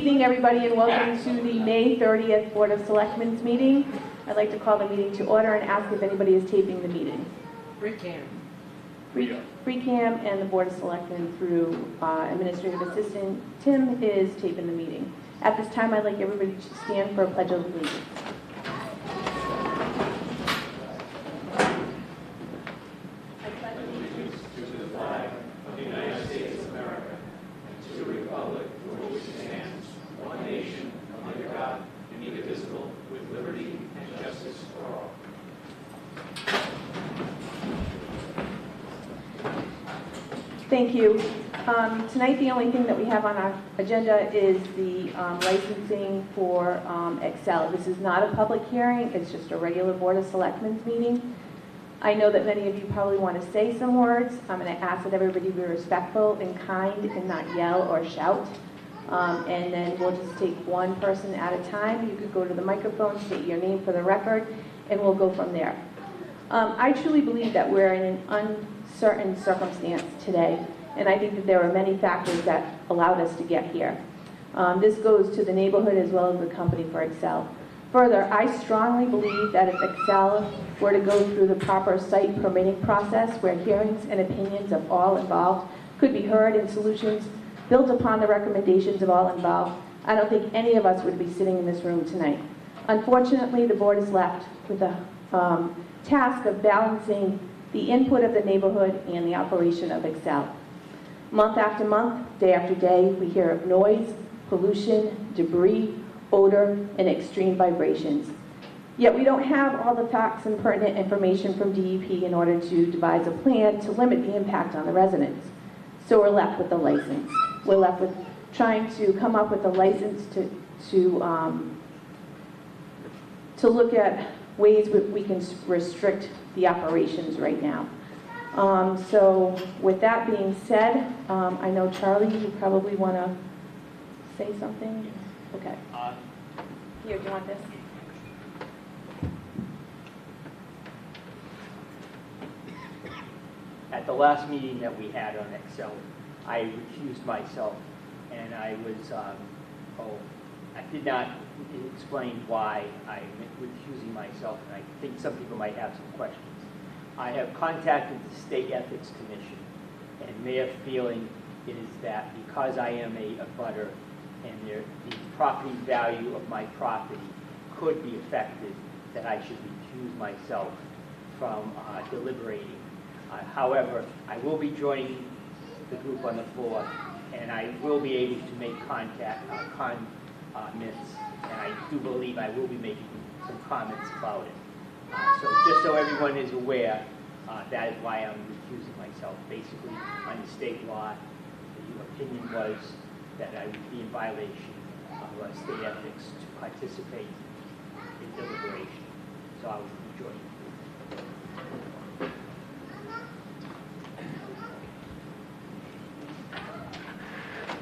evening, everybody, and welcome to the May 30th Board of Selectmen's meeting. I'd like to call the meeting to order and ask if anybody is taping the meeting. Freetown. Freecam and the Board of Selectmen through Administrative Assistant Tim is taping the meeting. At this time, I'd like everybody to stand for a pledge of allegiance. Thank you. Tonight, the only thing that we have on our agenda is the licensing for Excel. This is not a public hearing. It's just a regular Board of Selectmen's meeting. I know that many of you probably want to say some words. I'm going to ask that everybody be respectful and kind and not yell or shout. And then we'll just take one person at a time. You could go to the microphone, state your name for the record, and we'll go from there. I truly believe that we're in an uncertain circumstance today, and I think that there are many factors that allowed us to get here. This goes to the neighborhood as well as the company for Excel. Further, I strongly believe that if Excel were to go through the proper site permitting process where hearings and opinions of all involved could be heard and solutions built upon the recommendations of all involved, I don't think any of us would be sitting in this room tonight. Unfortunately, the board is left with the task of balancing the input of the neighborhood and the operation of Excel. Month after month, day after day, we hear of noise, pollution, debris, odor, and extreme vibrations. Yet we don't have all the facts and pertinent information from DEP in order to devise a plan to limit the impact on the residents. So we're left with the license. We're left with trying to come up with a license to look at ways we can restrict the operations right now. So with that being said, I know Charlie, you probably want to say something? Okay. Here, do you want this? At the last meeting that we had on Excel, I recused myself, and I was, I did not explain why I'm recusing myself, and I think some people might have some questions. I have contacted the State Ethics Commission, and their feeling is that because I am a butter and the property value of my property could be affected, that I should recuse myself from deliberating. However, I will be joining the group on the floor, and I will be able to make comments, and I do believe I will be making some comments about it. So just so everyone is aware, that is why I'm recusing myself. Basically, under state law, the opinion was that I would be in violation of state ethics to participate in deliberation. So I will be joining.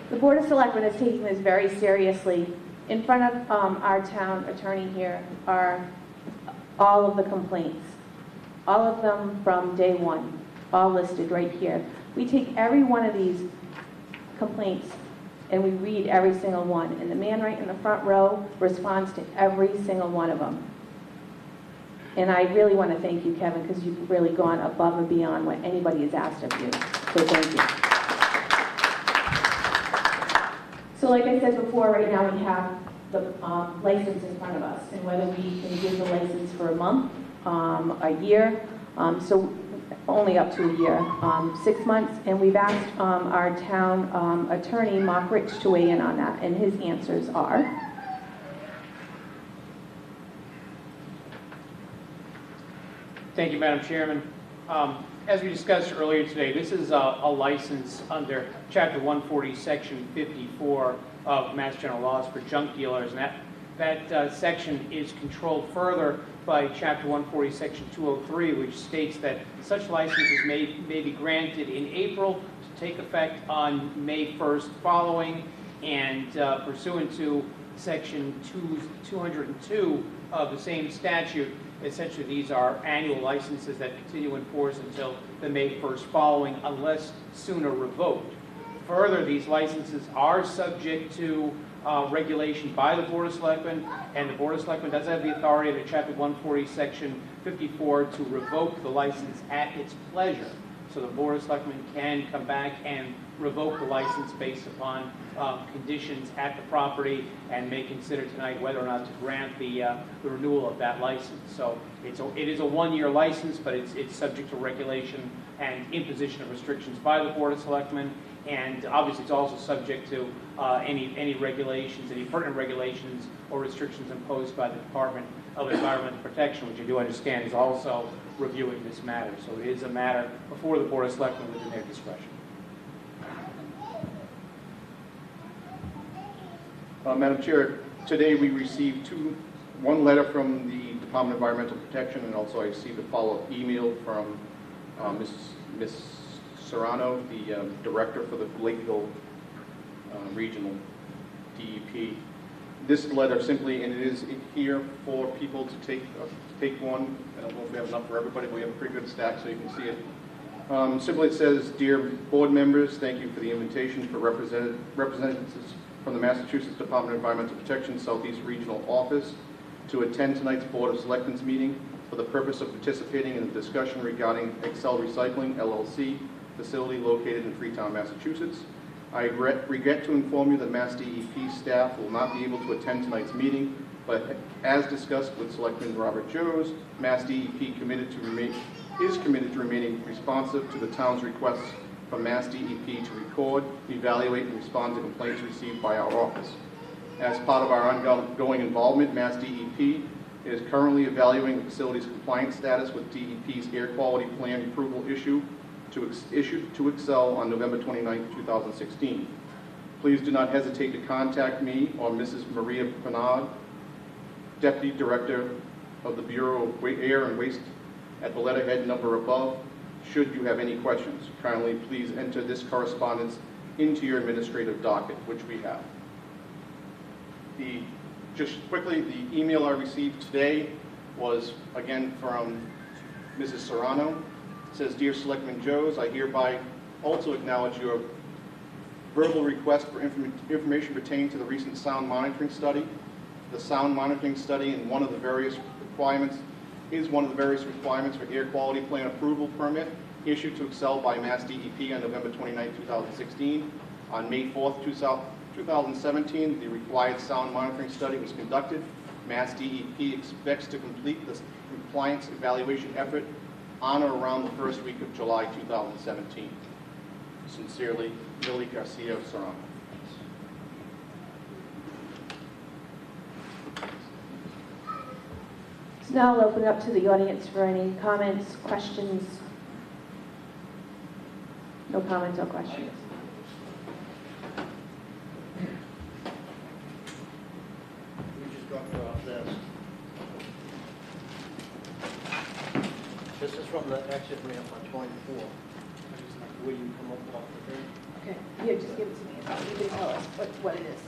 The Board of Selectmen is taking this very seriously. In front of our town attorney here are all of the complaints, all of them from day one, all listed right here. We take every one of these complaints and we read every single one, and the man right in the front row responds to every single one of them. And I really want to thank you, Kevin, because you've really gone above and beyond what anybody has asked of you. So thank you. So like I said before, right now we have the license in front of us, and whether we can give the license for a month, a year, so only up to a year, 6 months, and we've asked our town attorney, Mark Rich, to weigh in on that, and his answers are. Thank you, Madam Chairman. As we discussed earlier today, this is a license under Chapter 140, Section 54 of Mass General Laws for junk dealers, and that section is controlled further by Chapter 140, Section 203, which states that such licenses may be granted in April to take effect on May 1st following, and pursuant to Section 202 of the same statute. Essentially, these are annual licenses that continue in force until the May 1st following, unless sooner revoked. Further, these licenses are subject to regulation by the Board of Selectmen, and the Board of Selectmen does have the authority under Chapter 140, Section 54, to revoke the license at its pleasure. So the Board of Selectmen can come back and revoke the license based upon conditions at the property, and may consider tonight whether or not to grant the renewal of that license. So it is a one-year license, but it's subject to regulation and imposition of restrictions by the Board of Selectmen, and obviously it's also subject to any regulations, any pertinent regulations or restrictions imposed by the Department of Environmental Protection, which I do understand is also reviewing this matter. So it is a matter before the Board of Selectmen within their discretion. Madam Chair, today we received one letter from the Department of Environmental Protection, and also I received a follow-up email from Ms. Serrano, the director for the Lakeville Regional DEP. This letter simply, and it is here for people to take one. I don't know if we have enough for everybody, but we have a pretty good stack so you can see it. Simply it says, "Dear board members, thank you for the invitation for representatives from the Massachusetts Department of Environmental Protection Southeast Regional Office to attend tonight's Board of Selectmen's meeting for the purpose of participating in a discussion regarding Excel Recycling, LLC, facility located in Freetown, Massachusetts. I regret to inform you that Mass DEP staff will not be able to attend tonight's meeting, but as discussed with Selectman Robert Joes, Mass DEP is committed to remaining responsive to the town's requests from Mass DEP to record, evaluate, and respond to complaints received by our office. As part of our ongoing involvement, Mass DEP is currently evaluating the facility's compliance status with DEP's air quality plan approval issued to Excel on November 29, 2016. Please do not hesitate to contact me or Mrs. Maria Pinard, Deputy Director of the Bureau of Air and Waste, at the letterhead number above, should you have any questions. Kindly please enter this correspondence into your administrative docket, which we have. Just quickly, the email I received today was, again, from Mrs. Serrano. It says, "Dear Selectman Joes, I hereby also acknowledge your verbal request for information pertaining to the recent sound monitoring study. The sound monitoring study is one of the various requirements for air quality plan approval permit issued to Excel by Mass DEP on November 29, 2016. On May 4th, 2017, the required sound monitoring study was conducted. Mass DEP expects to complete the compliance evaluation effort on or around the first week of July 2017. Sincerely, Lily Garcia Serrano." So now I'll open it up to the audience for any comments, questions. No comments or questions. We just dropped her off this. This is from the exit ramp on 24. Where you come up off the thing. Okay, here, just give it to me. You can tell us what it is.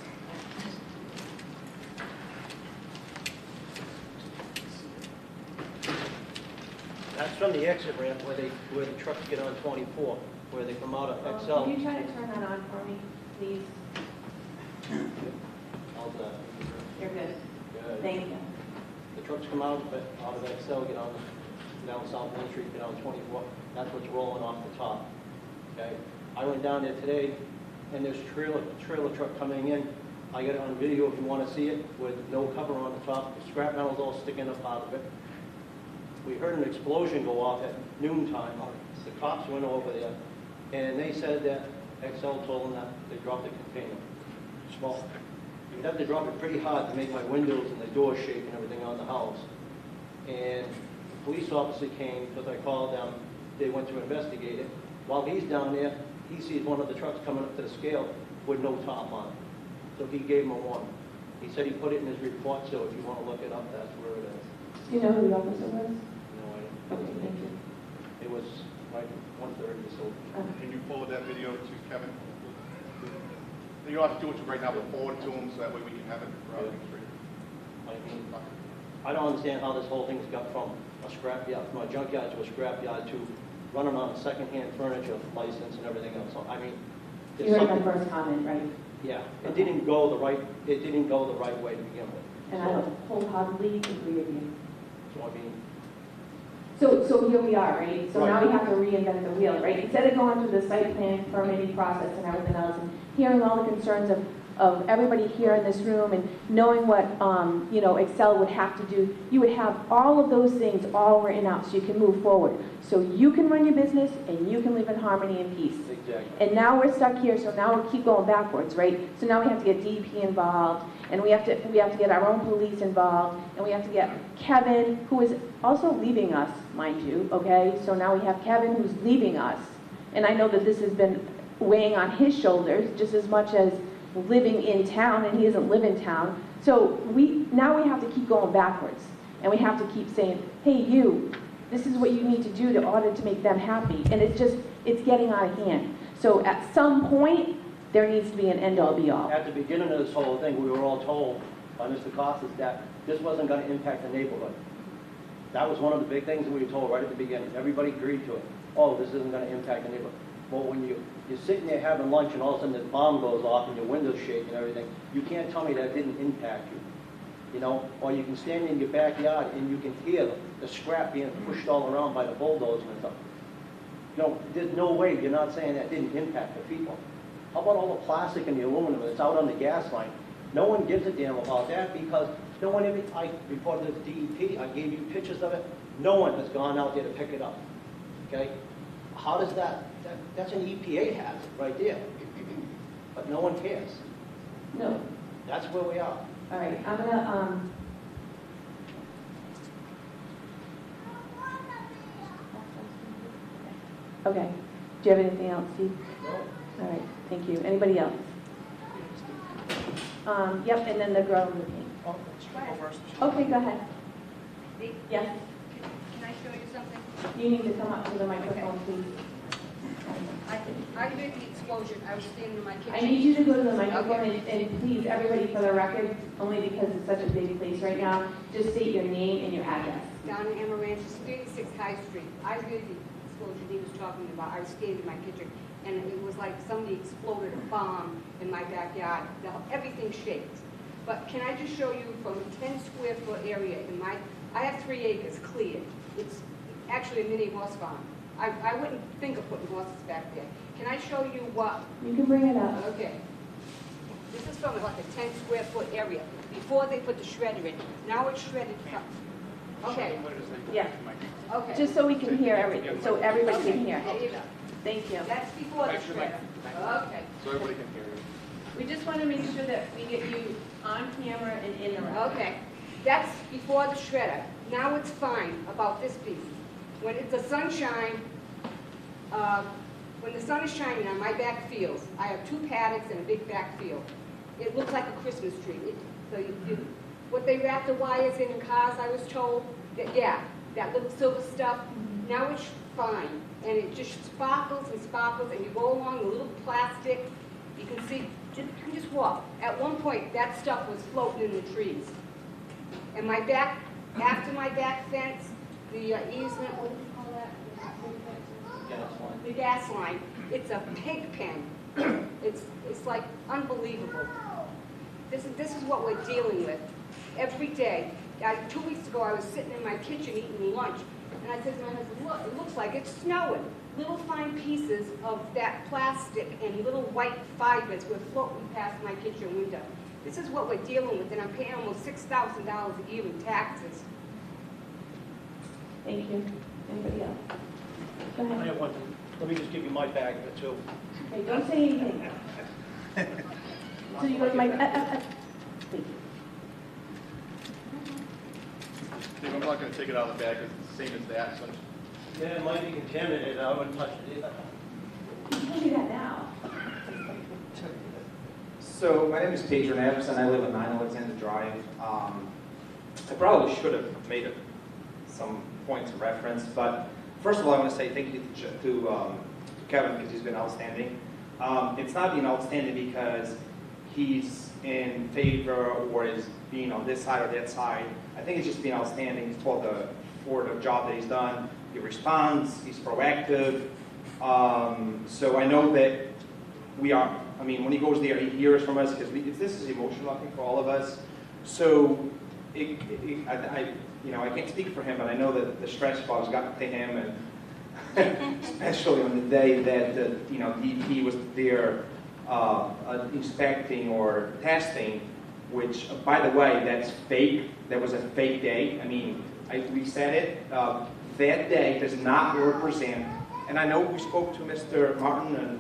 That's from the exit ramp where the trucks get on 24, where they come out of Excel. Can you try to turn that on for me, please? How's that? You're good. Good. Thank you. The trucks come out of Excel, get on down South Main Street, get on 24. That's what's rolling off the top. Okay. I went down there today, and there's a trailer truck coming in. I got it on video if you want to see it, with no cover on the top. The scrap metal's all sticking up out of it. We heard an explosion go off at noontime. The cops went over there, and they said that Excel told them that they dropped the container. Small. You'd have to drop it pretty hard to make my windows and the doors shake and everything on the house. And the police officer came, because I called them. They went to investigate it. While he's down there, he sees one of the trucks coming up to the scale with no top on it. So he gave him a warning. He said he put it in his report, so if you want to look it up, that's where it is. Do you know who the officer was? No, Okay, thank you. it was like 1:30 or so. Can you forward that video to Kevin? You don't have to do it right now, but forward it to him so that way we can have it for our next reading. I mean, I don't understand how this whole thing's got from a scrapyard, from a junkyard to a scrapyard to running on a secondhand furniture license and everything else. So, I mean, You heard my first comment, right? Yeah, it didn't go the right way to begin with. And I wholeheartedly agree with you. So I mean, So here we are, right? So now Right. we have to reinvent the wheel, right? Instead of going through the site plan permitting process and everything else, and hearing all the concerns of everybody here in this room, and knowing what, Excel would have to do, you would have all of those things all written out so you can move forward. So you can run your business and you can live in harmony and peace. exactly. And now we're stuck here, so now we keep going backwards, right? So now we have to get DEP involved, and we have to get our own police involved, and we have to get Kevin, who is also leaving us, mind you, okay? So now we have Kevin who's leaving us, and I know that this has been weighing on his shoulders just as much as living in town, and he doesn't live in town. So now we have to keep going backwards, and we have to keep saying, hey, you, this is what you need to do in order to make them happy. And it's getting out of hand. So at some point, there needs to be an end-all, be-all. At the beginning of this whole thing, we were all told by Mr. Costas that this wasn't going to impact the neighborhood. That was one of the big things that we were told right at the beginning. Everybody agreed to it. Oh, this isn't going to impact the neighborhood. Well, when you're sitting there having lunch and all of a sudden the bomb goes off and your windows shake and everything, you can't tell me that didn't impact you. You know, or you can stand in your backyard and you can hear the scrap being pushed all around by the bulldozer and stuff. You know, there's no way you're not saying that didn't impact the people. How about all the plastic and the aluminum that's out on the gas line? No one gives a damn about that because no one ever, I reported to DEP, I gave you pictures of it. No one has gone out there to pick it up, okay? How does that's an EPA hazard right there. But no one cares. No. That's where we are. All right, I'm gonna, okay. Do you have anything else, Steve? No. All right, thank you. Anybody else? Yep, and then the girl in the pink. Okay, go ahead. Steve, Yes, can I show you something? you need to come up to the microphone, please. I heard the explosion. I was standing in my kitchen. I need you to go to the microphone and please, everybody for the record, only because it's such a big place right now, just state your name and your address. Down in Amaranthus, 36 High Street. I heard the explosion he was talking about. I was standing in my kitchen, and it was like somebody exploded a bomb in my backyard. Everything shaked. But can I just show you from a 10 square foot area I have 3 acres cleared. It's actually a mini horse farm. I wouldn't think of putting horses back there. Can I show you what? You can bring it up. Okay. This is from like a 10 square foot area, before they put the shredder in. Now it's shredded from, okay, Yeah, okay. just so we can hear everything, so everybody can hear. There you go. Thank you. That's before the shredder. Okay. So everybody can hear you. We just want to make sure that we get you on camera and in the record. Okay. That's before the shredder. Now it's fine about this piece. When it's the sunshine, when the sun is shining on my back fields, I have 2 paddocks and a big back field. It looks like a Christmas tree. What they wrap the wires in cars, I was told, that little silver stuff, now it's fine. And it just sparkles and sparkles, and you go along the little plastic, you can see, you can just walk. At one point, that stuff was floating in the trees. And my back, after my back fence, the easement, what do you call that? Gas line. The gas line, it's a pig pen. It's like unbelievable. This is what we're dealing with every day. 2 weeks ago, I was sitting in my kitchen eating lunch, and I said to my husband, look, it looks like it's snowing. Little fine pieces of that plastic and little white fibers were floating past my kitchen window. This is what we're dealing with, and I'm paying almost $6,000 a year in taxes. Thank you. Anybody else? Go I ahead. have one. Let me just give you my bag of it too. Okay, don't say anything. So you go to my, thank you. Steve, I'm not going to take it out of the bag, it's the same as that, so Yeah, it might be contaminated. I wouldn't touch it either. You can do that now. So my name is Pedro Neves, and I live at 9 Alexander Drive. I probably should have made some points of reference, but first of all, I want to say thank you to Kevin because he's been outstanding. It's not been outstanding because he's in favor or is being on this side or that side. I think it's just been outstanding for the job that he's done. He responds, he's proactive. So I know that we are, I mean, when he goes there, he hears from us, because this is emotional, I think, for all of us. So, I can't speak for him, but I know that the stress bugs got to him, and especially on the day that, DEP was there inspecting or testing, which, by the way, that's fake. That was a fake day. I mean, we said it. That day does not represent, and I know we spoke to Mr. Martin, and,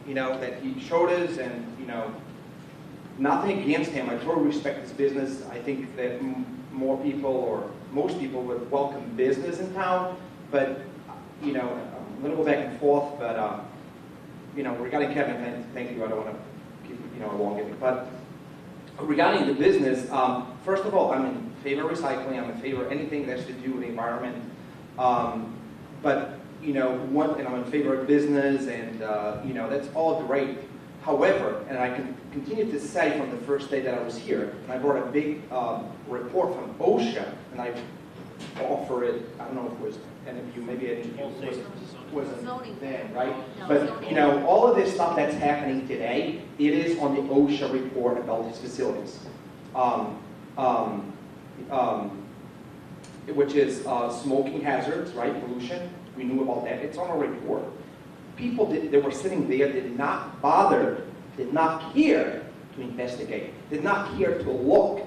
that he showed us, and, nothing against him. I totally respect his business. I think that more people, or most people, would welcome business in town, but, I'm going to go back and forth, but, regarding Kevin, thank you, I don't want to keep, elongating, but regarding the business, first of all, I'm in favor of recycling, I'm in favor of anything that has to do with the environment, but, and I'm in favor of business, and, that's all great. However, and I can continue to say from the first day that I was here, and I brought a big report from OSHA, and I offer it, I don't know if it was, and if you, maybe it wasn't there, right? But, all of this stuff that's happening today, it is on the OSHA report about these facilities. Which is smoking hazards, right, pollution. We knew about that. It's on a report. People that were sitting there did not bother, did not care to investigate, did not care to look.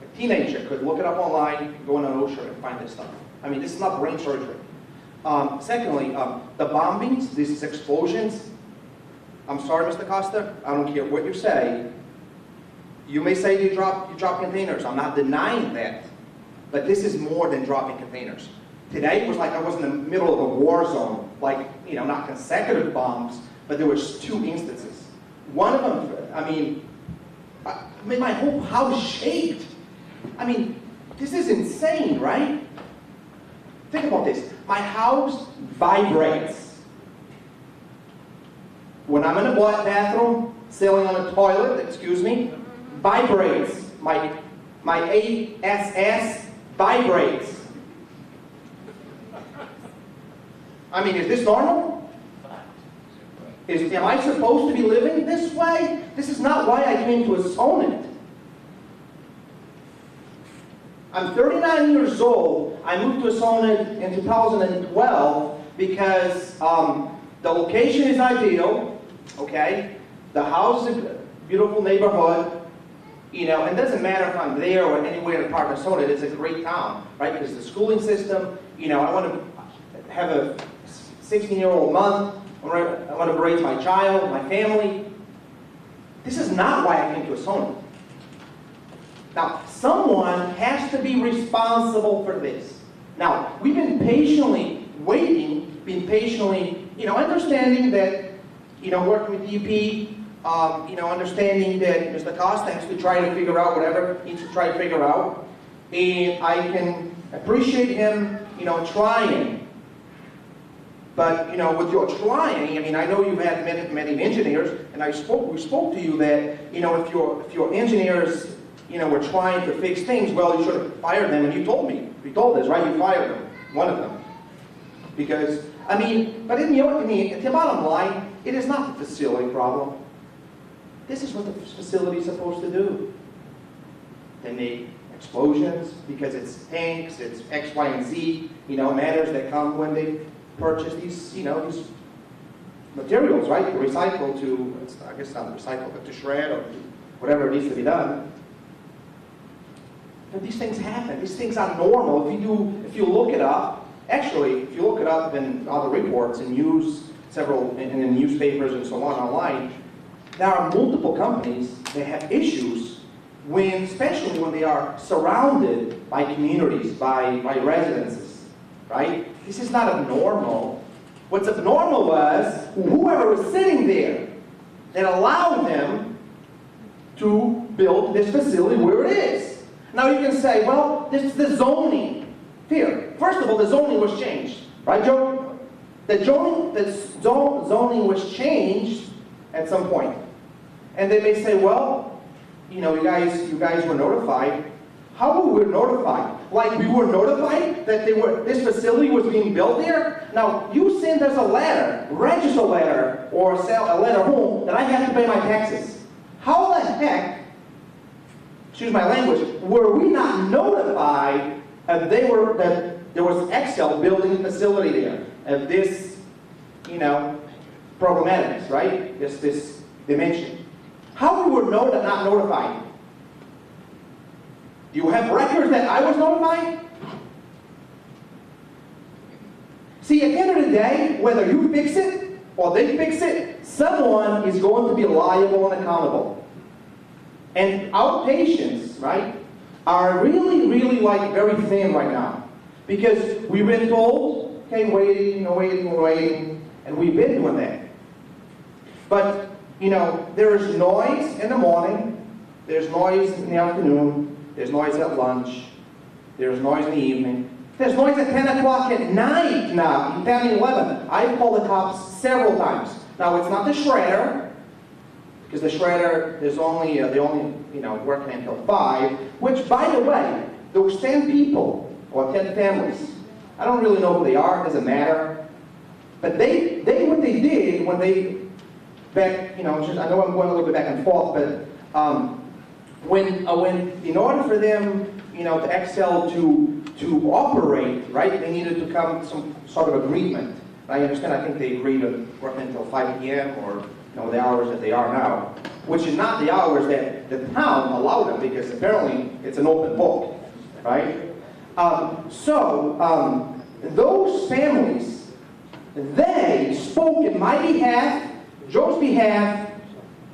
A teenager could look it up online, go on OSHA and find this stuff. I mean, this is not brain surgery. Secondly, the bombings, these explosions, I'm sorry, Mr. Costa, I don't care what you say. You may say you drop containers. I'm not denying that. But this is more than dropping containers. Today was like I was in the middle of a war zone, like, not consecutive bombs, but there was 2 instances. One of them, I mean, my whole house shaked. I mean, this is insane, right? Think about this. My house vibrates. When I'm in a bathroom, sitting on a toilet, excuse me, vibrates. My ASS vibrates. I mean, is this normal? Am I supposed to be living this way? This is not why I came to Assonet. I'm 39 years old. I moved to Assonet in 2012 because the location is ideal, okay? The house is a beautiful neighborhood. It doesn't matter if I'm there or anywhere in part of Assonet, it's a great town, right? Because the schooling system, I want to have a 16-year-old month, I want to raise my child, my family. This is not why I came to Assonet. Now, someone has to be responsible for this. Now, we've been patiently waiting, understanding that, working with DEP, understanding that Mr. Costa has to try to figure out whatever he needs to try to figure out. And I can appreciate him, trying. But, with your trying, I know you've had many engineers, and we spoke to you that, if your engineers, were trying to fix things, well, you should have fired them, and you told us, right? You fired them, one of them. Because, but the bottom line, it is not the facility problem. This is what the facility is supposed to do. They make explosions because it's tanks, it's X, Y, and Z, matters that come when they purchase these, these materials, right? To recycle I guess not recycle, but to shred or whatever needs to be done. But these things happen. These things are normal. If you look it up, actually, if you look it up in other reports and use in the newspapers and so on online, there are multiple companies that have issues especially when they are surrounded by communities, by residences, right? This is not abnormal. What's abnormal was whoever was sitting there that allowed them to build this facility where it is. Now you can say, well, this is the zoning. Here, first of all, the zoning was changed, right, Joe? The zoning was changed at some point. And they may say, well, you guys were notified. How were we notified? like we were notified that this facility was being built there. Now, you send us a letter, register letter, or sell a letter home that I have to pay my taxes. How the heck, excuse my language, were we not notified that there was Excel building a facility there of this, problematics, right? This dimension. How we were not notified? Do you have records that I was notified? See, at the end of the day, whether you fix it or they fix it, someone is going to be liable and accountable. And our patients, right, are really, really like very thin right now. Because we've been told, okay, waiting, and we've been doing that. But, there's noise in the morning, there's noise in the afternoon, there's noise at lunch, there's noise in the evening, there's noise at 10 o'clock at night now, 10, 11. I've called the cops several times. Now, it's not the shredder, because the shredder, they only, working until 5, which, by the way, those 10 people, or 10 families, I don't really know who they are, it doesn't matter, but what they did when they, I know I'm going a little bit back and forth, but when in order for them, to Excel to operate, right, they needed to come to some sort of agreement. I understand, I think they agreed to work until 5 p.m. or the hours that they are now, which is not the hours that the town allowed them, because apparently it's an open book, right? Those families, they spoke in my behalf, Joe's behalf,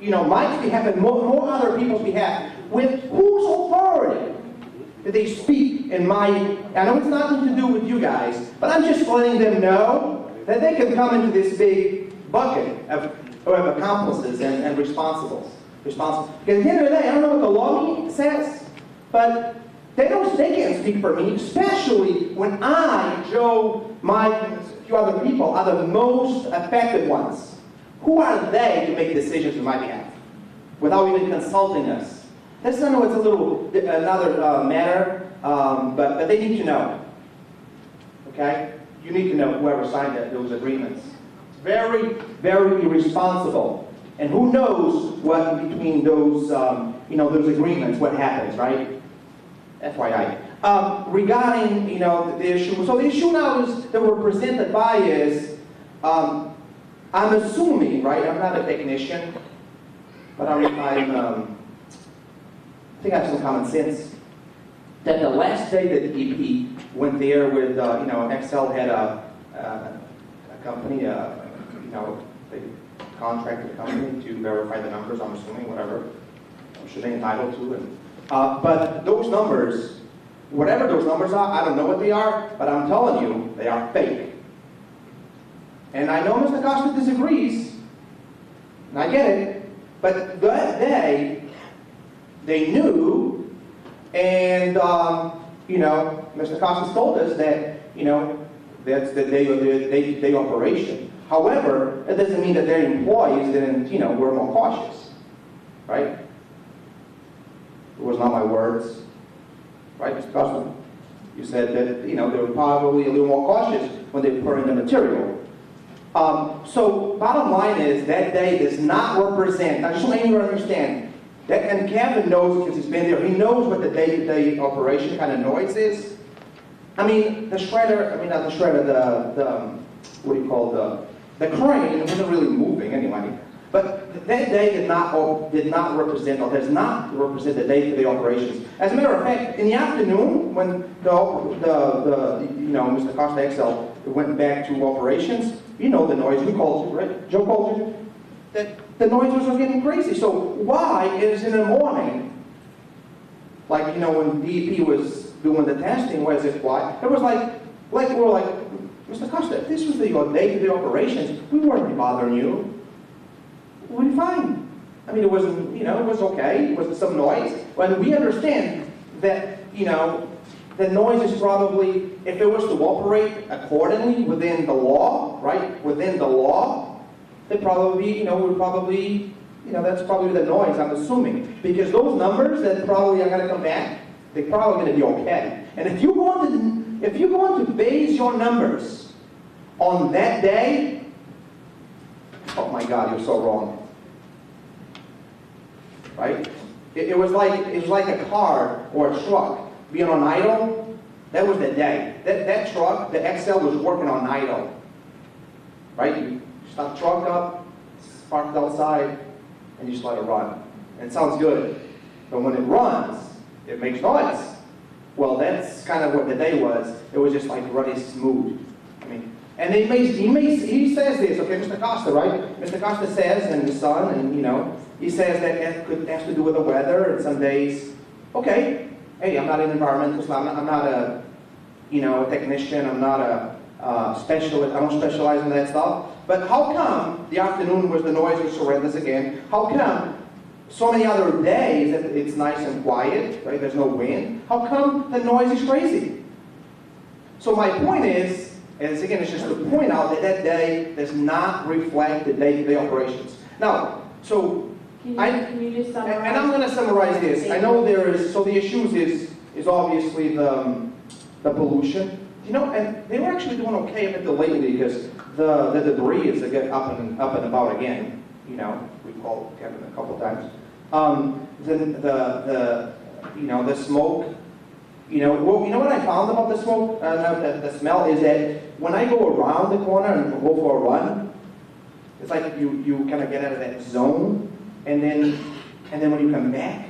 Mike's behalf, and more other people's behalf. With whose authority did they speak in my, I know it's nothing to do with you guys, but I'm just letting them know that they can come into this big bucket of accomplices and responsibles. Because at the end of the day, I don't know what the law says, but they can't speak for me, especially when I, Joe, Mike, and a few other people are the most affected ones. Who are they to make decisions on my behalf without even consulting us? That's, I know it's another matter, but they need to know. Okay? You need to know whoever signed those agreements. It's very, very irresponsible. And who knows what in between those, those agreements, what happens, right? FYI. Regarding, the issue, so the issue now is, that we're presented by is, I'm assuming, right, I'm not a technician, but I think I have some common sense, that the last day that the EP went there with, Excel had a company, they contracted a company to verify the numbers, I'm assuming, whatever, I'm sure they're entitled to. But those numbers, whatever those numbers are, I don't know what they are, but I'm telling you, they are fake. And I know Mr. Costa disagrees, and I get it, but that day, they knew, and, Mr. Costa told us that, that's the day operation. However, it doesn't mean that their employees didn't, were more cautious, right? It was not my words, right, Mr. Costa? You said that, they were probably a little more cautious when they put in the material. So bottom line is that day does not represent, I just want you to understand, that, and Kevin knows because he's been there, he knows what the day-to-day operation kind of noise is. I mean, the shredder, not the shredder, what do you call the crane wasn't really moving anyway. But that day did not represent, or does not represent the day-to-day operations. As a matter of fact, in the afternoon, when Mr. Costa Excel went back to operations, the noise, we called you, right? Joe called you? That the noise was getting crazy. So why is in the morning, like, when DEP was doing the testing, why is it quiet? It was like we were like, Mr. Costa, if this was your day-to-day operations, we weren't bothering you. We'd be fine. It wasn't, it was okay. It was some noise. But we understand that, the noise is probably, if it was to operate accordingly within the law, right? Within the law, they probably, would probably, that's probably the noise, I'm assuming. Because those numbers that probably are going to come back, they're probably going to be okay. And if you're going to base your numbers on that day, oh my God, you're so wrong. Right? It was like a car or a truck being on idle. That was the day. That truck, the XL, was working on idle. Right? You start the truck up, park it outside, and you just let it run. And it sounds good. But when it runs, it makes noise. Well, that's kind of what the day was. It was just like running smooth. I mean, and he says this, okay, Mr. Costa, right? Mr. Costa says, and the sun, and he says that it has to do with the weather, and some days, okay, hey, I'm not an environmentalist, I'm not a, a technician, I'm not a specialist, I don't specialize in that stuff. But how come the afternoon was the noise was horrendous again? How come so many other days that it's nice and quiet, right? There's no wind. How come the noise is crazy? So my point is, and again, it's just to point out that that day does not reflect the day-to-day operations. Now, so Can you just summarize? and I'm going to summarize this. I know there is, so the issues is obviously the pollution. And they were actually doing okay up until lately because the debris is up and about again. We called Kevin a couple times. The smoke. You know what I found about the smoke? The smell is that when I go around the corner and go for a run, it's like you kind of get out of that zone, and then when you come back,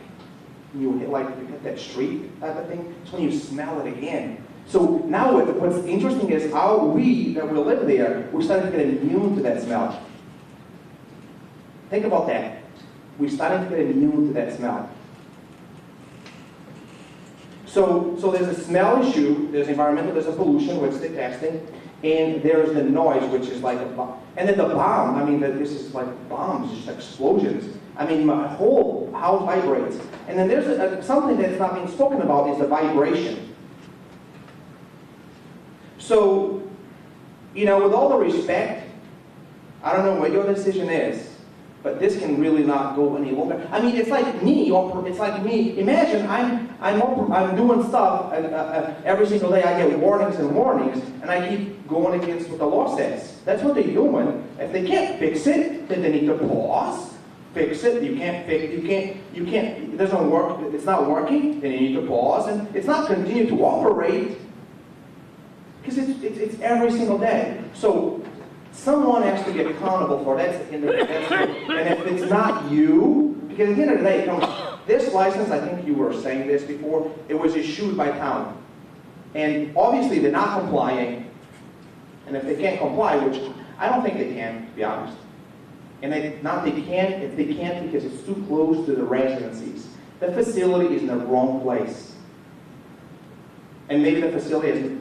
you hit that street type of thing. It's when you smell it again. So now what's interesting is how we that will live there, we're starting to get immune to that smell. Think about that. We're starting to get immune to that smell. So there's a smell issue, there's environmental, there's a pollution, which they're testing, and there's the noise, which is like a bomb. And then the bomb, this is like bombs, just explosions. My whole house vibrates. And then there's something that's not being spoken about is the vibration. So, with all the respect, I don't know what your decision is, but this can really not go any longer. It's like me. Imagine I'm doing stuff every single day. I get warnings and warnings, and I keep going against what the law says. That's what they're doing. If they can't fix it, then they need to pause. Fix it. You can't. It doesn't work. It's not working. Then you need to pause, and it's not continue to operate because it's every single day. So someone has to get accountable for that. And if it's not you, because at the end of the day, this license, I think you were saying this before, it was issued by town. And obviously they're not complying. And if they can't comply, which I don't think they can, to be honest. And if they can't because it's too close to the residencies. The facility is in the wrong place. And maybe the facility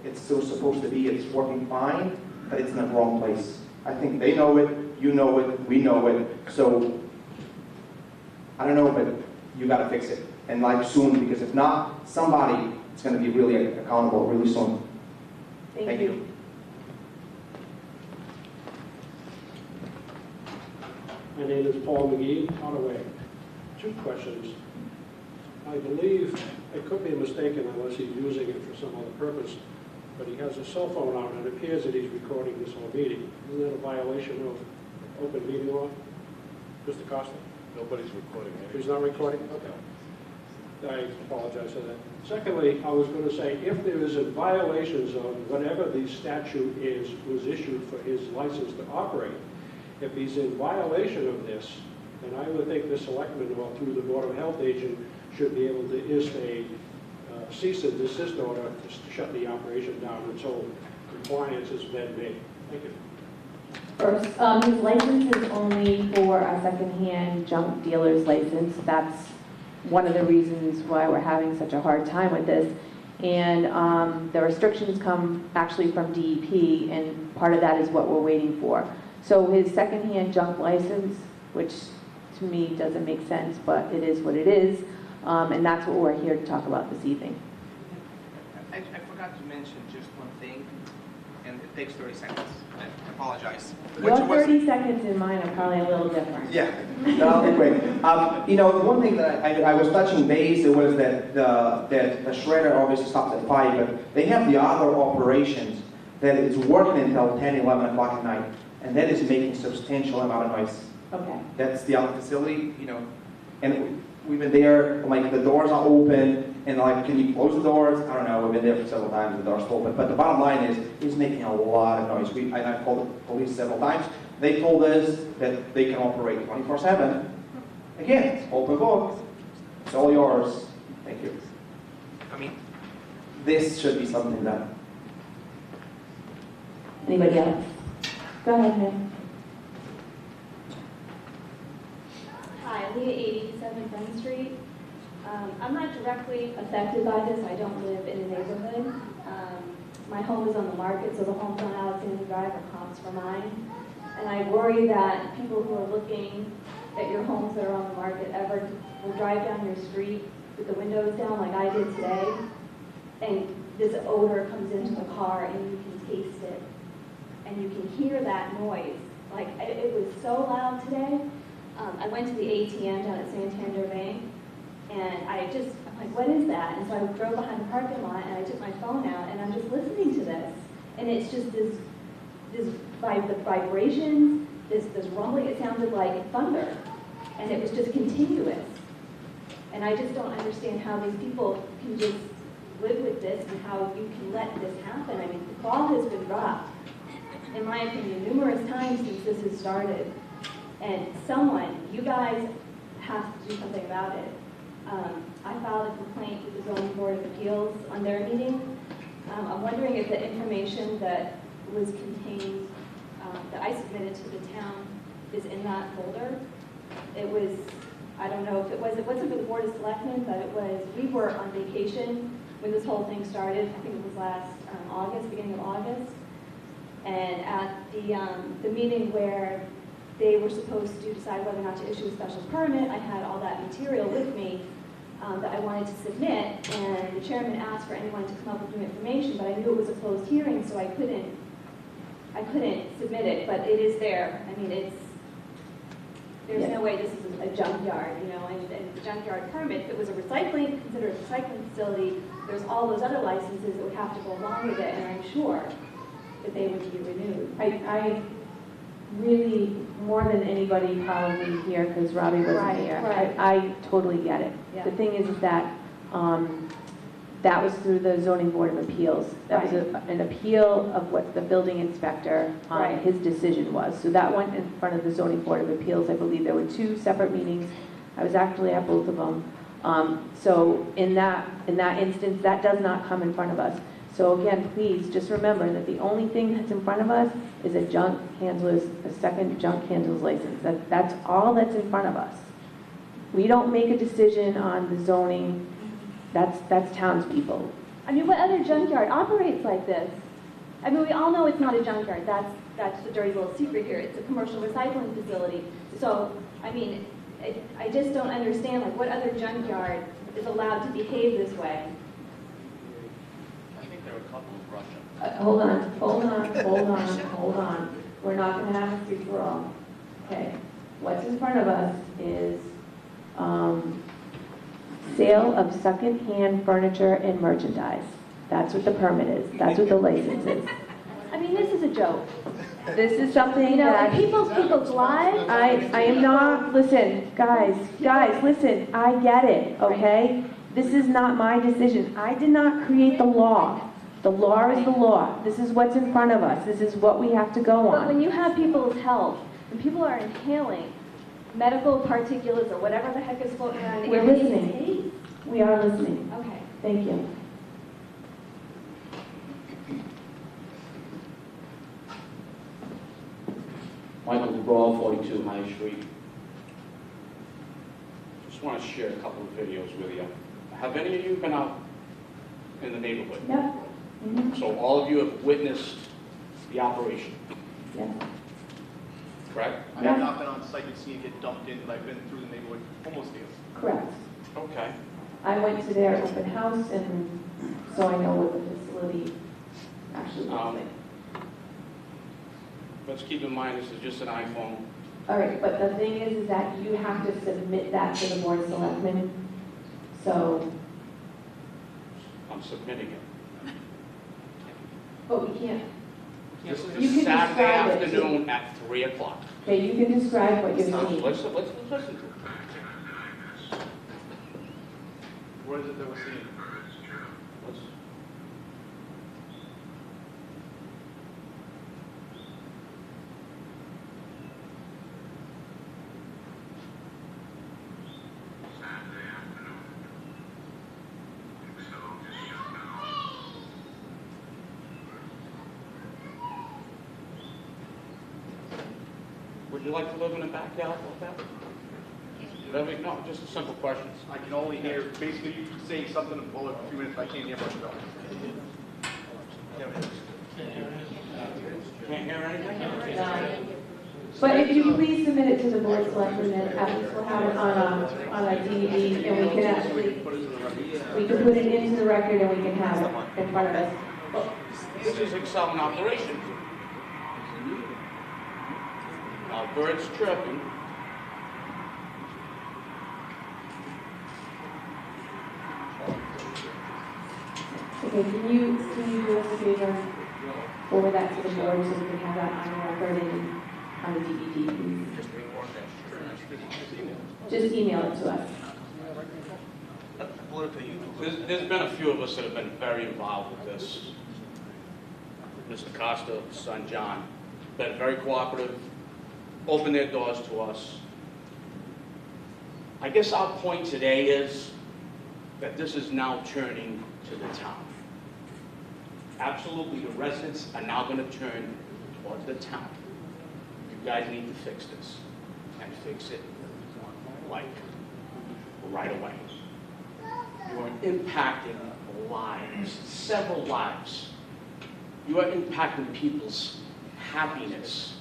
it's still supposed to be, it's working fine, but it's in the wrong place. I think they know it, you know it, we know it. So, I don't know, but you got to fix it. And soon, because if not, somebody is going to be really accountable really soon. Thank you. My name is Paul McGee, Ottaway. 2 questions. I believe, I could be mistaken unless he's using it for some other purpose, but he has a cell phone out and it appears that he's recording this whole meeting. Isn't that a violation of open meeting law? Mr. Costa? Nobody's recording it. He's not recording? Okay. I apologize for that. Secondly, I was going to say, if there is a violations of whatever the statute was issued for his license to operate, if he's in violation of this, then I would think the selectman, or through the Board of Health agent, should be able to issue a cease and desist order to shut the operation down until compliance has been made. Thank you. First, his license is only for a secondhand junk dealer's license. That's one of the reasons why we're having such a hard time with this. And the restrictions come actually from DEP, and part of that is what we're waiting for. So his secondhand junk license, which to me doesn't make sense, but it is what it is, and that's what we're here to talk about this evening. I forgot to mention just one thing, and takes 30 seconds. I apologize. Your 30 seconds and mine are probably a little different. Yeah, no, great. You know, one thing that I was touching base, it was that the shredder obviously stops at 5, but they have the other operations that is working until 10, 11 o'clock at night, and that is making substantial amount of noise. Okay. That's the other facility, you know, and we've been there, like the doors are open, and like, can you close the doors? I don't know, we've been there for several times, the doors open, but the bottom line is, it's making a lot of noise. I've called the police several times. They told us that they can operate 24/7. Again, it's open book, it's all yours. Thank you. I mean, this should be something done. Anybody else? Go ahead, ma'am. Hi, Leah 87 Front Street. I'm not directly affected by this. I don't live in a neighborhood. My home is on the market, so the homes on Alexander Drive are comps for mine. And I worry that people who are looking at your homes that are on the market ever will drive down your street with the windows down like I did today, and this odor comes into the car and you can taste it. And you can hear that noise. Like, it was so loud today. I went to the ATM down at Santander Bank, and I'm like, what is that? And so I drove behind the parking lot, and I took my phone out, and I'm just listening to this. And it's just the vibrations, this rumbling, it sounded like thunder. And it was just continuous. And I just don't understand how these people can just live with this and how you can let this happen. I mean, the ball has been dropped, in my opinion, numerous times since this has started. And you guys have to do something about it. I filed a complaint with the Zoning Board of Appeals on their meeting. I'm wondering if the information that was contained, that I submitted to the town, is in that folder. It was, I don't know if it wasn't for the Board of Selectmen, but we were on vacation when this whole thing started. I think it was last beginning of August. And at the meeting where they were supposed to decide whether or not to issue a special permit, I had all that material with me that I wanted to submit, and the chairman asked for anyone to come up with new information, but I knew it was a closed hearing, so I couldn't submit it, but it is there. I mean, there's no way this is a junkyard, you know, and the junkyard permit, if it was considered a recycling facility, there's all those other licenses that would have to go along with it, and I'm sure that they would be renewed. I really, more than anybody probably here, because Robbie wasn't here, Right. I totally get it. Yeah. The thing is that that was through the Zoning Board of Appeals. That was an appeal of what the building inspector, Right. his decision was. So that went in front of the Zoning Board of Appeals. I believe there were 2 separate meetings. I was actually at both of them. So in that instance, that does not come in front of us. So again, please just remember that the only thing that's in front of us is a second junk handler's license. That's all that's in front of us. We don't make a decision on the zoning. That's townspeople. I mean, what other junkyard operates like this? I mean, we all know it's not a junkyard. That's the dirty little secret here. It's a commercial recycling facility. So, I mean, I just don't understand, like, what other junkyard is allowed to behave this way? I think there are a couple of Russia. Hold on. We're not going to have a free-for-all. Okay. What's in front of us is sale of second-hand furniture and merchandise. That's what the permit is. That's what the license is. I mean, this is a joke. This is something You know, that... like people's lives. I am not... Listen, guys, listen. I get it, okay? This is not my decision. I did not create the law. The law is the law. This is what's in front of us. This is what we have to go But when on. you have people's health, when people are inhaling medical particulates or whatever the heck is floating around the We're air, listening. We are listening. Okay. Thank you. Michael Brawl, 42 High Street. Just want to share a couple of videos with you. Have any of you been out in the neighborhood? Yep. Mhm. So all of you have witnessed the operation, Yes. correct? I have not been on site and seen it get dumped in, but I've been through the neighborhood almost daily. Correct. Okay. I went to their open house, and so I know what the facility actually looks like. Let's keep in mind, this is just an iPhone. All right, but the thing is that you have to submit that to the Board of Selectmen. So, I'm submitting it. but we can't. This You is can Saturday describe it. afternoon at 3 o'clock. Okay, you can describe what you're Let's seeing. listen to it. What is it that we're seeing? Let's- Would you like to live in a backyard like that? No, just a simple question. I can only hear, basically, you saying something for a few minutes, I can't hear much else. Can't hear anything? But if you please submit it to the Board of Selectmen, then we'll have it on a DVD, and we can actually, we can put it into the record, and we can have it in front of us. This is Excel in operation. Birds chirping. Okay, can you do us a favor, forward that to the board so we can have that on the record and on the DVD, please? Just email it to us. There's been a few of us that have been very involved with this. Mr. Costa, son John, been very cooperative, opened their doors to us. I guess our point today is that this is now turning to the town. Absolutely, the residents are now going to turn towards the town. You guys need to fix this, and fix it like right away. You are impacting lives, several lives. You are impacting people's happiness,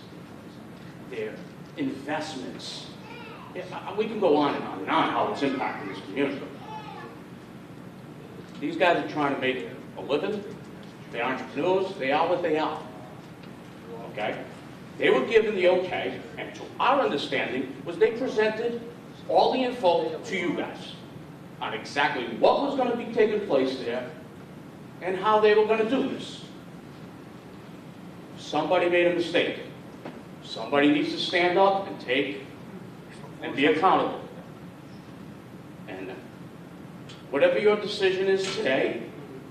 their investments. We can go on and on and on how it's impacting this community. These guys are trying to make a living. They're entrepreneurs. They are what they are. Okay? They were given the okay, and to our understanding was they presented all the info to you guys on exactly what was going to be taking place there and how they were going to do this. Somebody made a mistake. Somebody needs to stand up and take and be accountable. And whatever your decision is today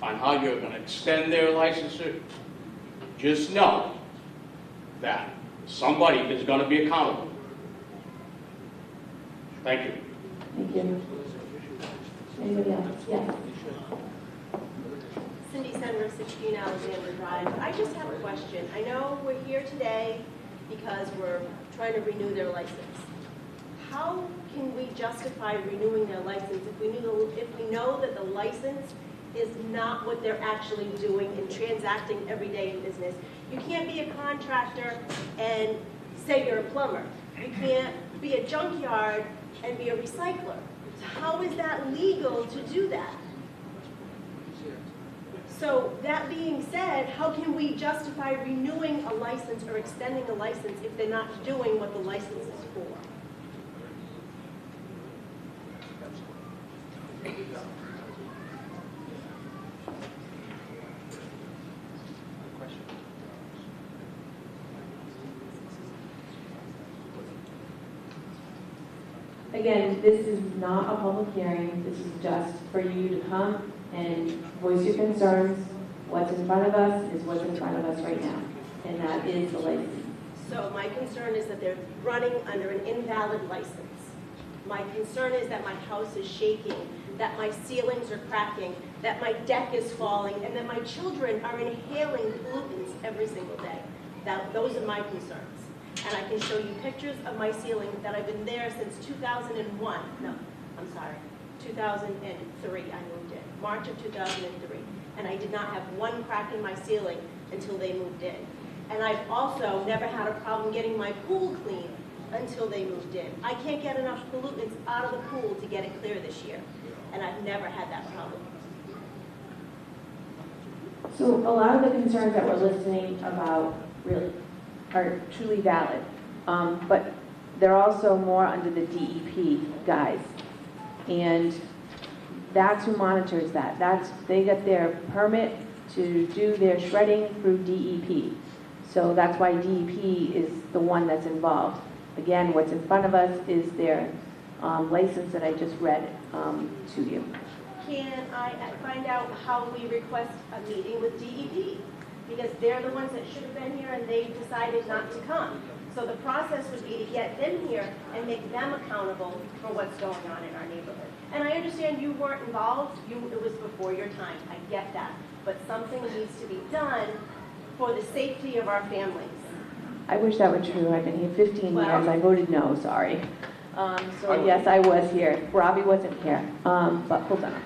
on how you're going to extend their licensure, just know that somebody is going to be accountable. Thank you. Thank you. Anybody else? Yes. Cindy Senra, 16 Alexander Drive. I just have a question. I know we're here today because we're trying to renew their license. How can we justify renewing their license if we know that the license is not what they're actually doing and transacting every day in business? You can't be a contractor and say you're a plumber. You can't be a junkyard and be a recycler. How is that legal to do that? So that being said, how can we justify renewing a license or extending a license if they're not doing what the license is for? Again, this is not a public hearing. This is just for you to come and voice your concerns. What's in front of us is what's in front of us right now, and that is the license. So my concern is that they're running under an invalid license. My concern is that my house is shaking, that my ceilings are cracking, that my deck is falling, and that my children are inhaling pollutants every single day. Those are my concerns. And I can show you pictures of my ceiling that I've been there since 2001. No, I'm sorry, 2003 I moved in, March of 2003. And I did not have one crack in my ceiling until they moved in. And I've also never had a problem getting my pool clean until they moved in. I can't get enough pollutants out of the pool to get it clear this year. And I've never had that problem. So a lot of the concerns that we're listening about, really, are truly valid. But they're also more under the DEP guys. And that's who monitors that. They get their permit to do their shredding through DEP. So that's why DEP is the one that's involved. Again, what's in front of us is their license that I just read to you. Can I find out how we request a meeting with DEP? Because they're the ones that should have been here and they decided not to come. So the process would be to get them here and make them accountable for what's going on in our neighborhood. And I understand you weren't involved, it was before your time, I get that. But something needs to be done for the safety of our families. I wish that were true. I've been here 15 Well- years. I voted no, sorry. So yes, I was here. Robbie wasn't here. But hold on.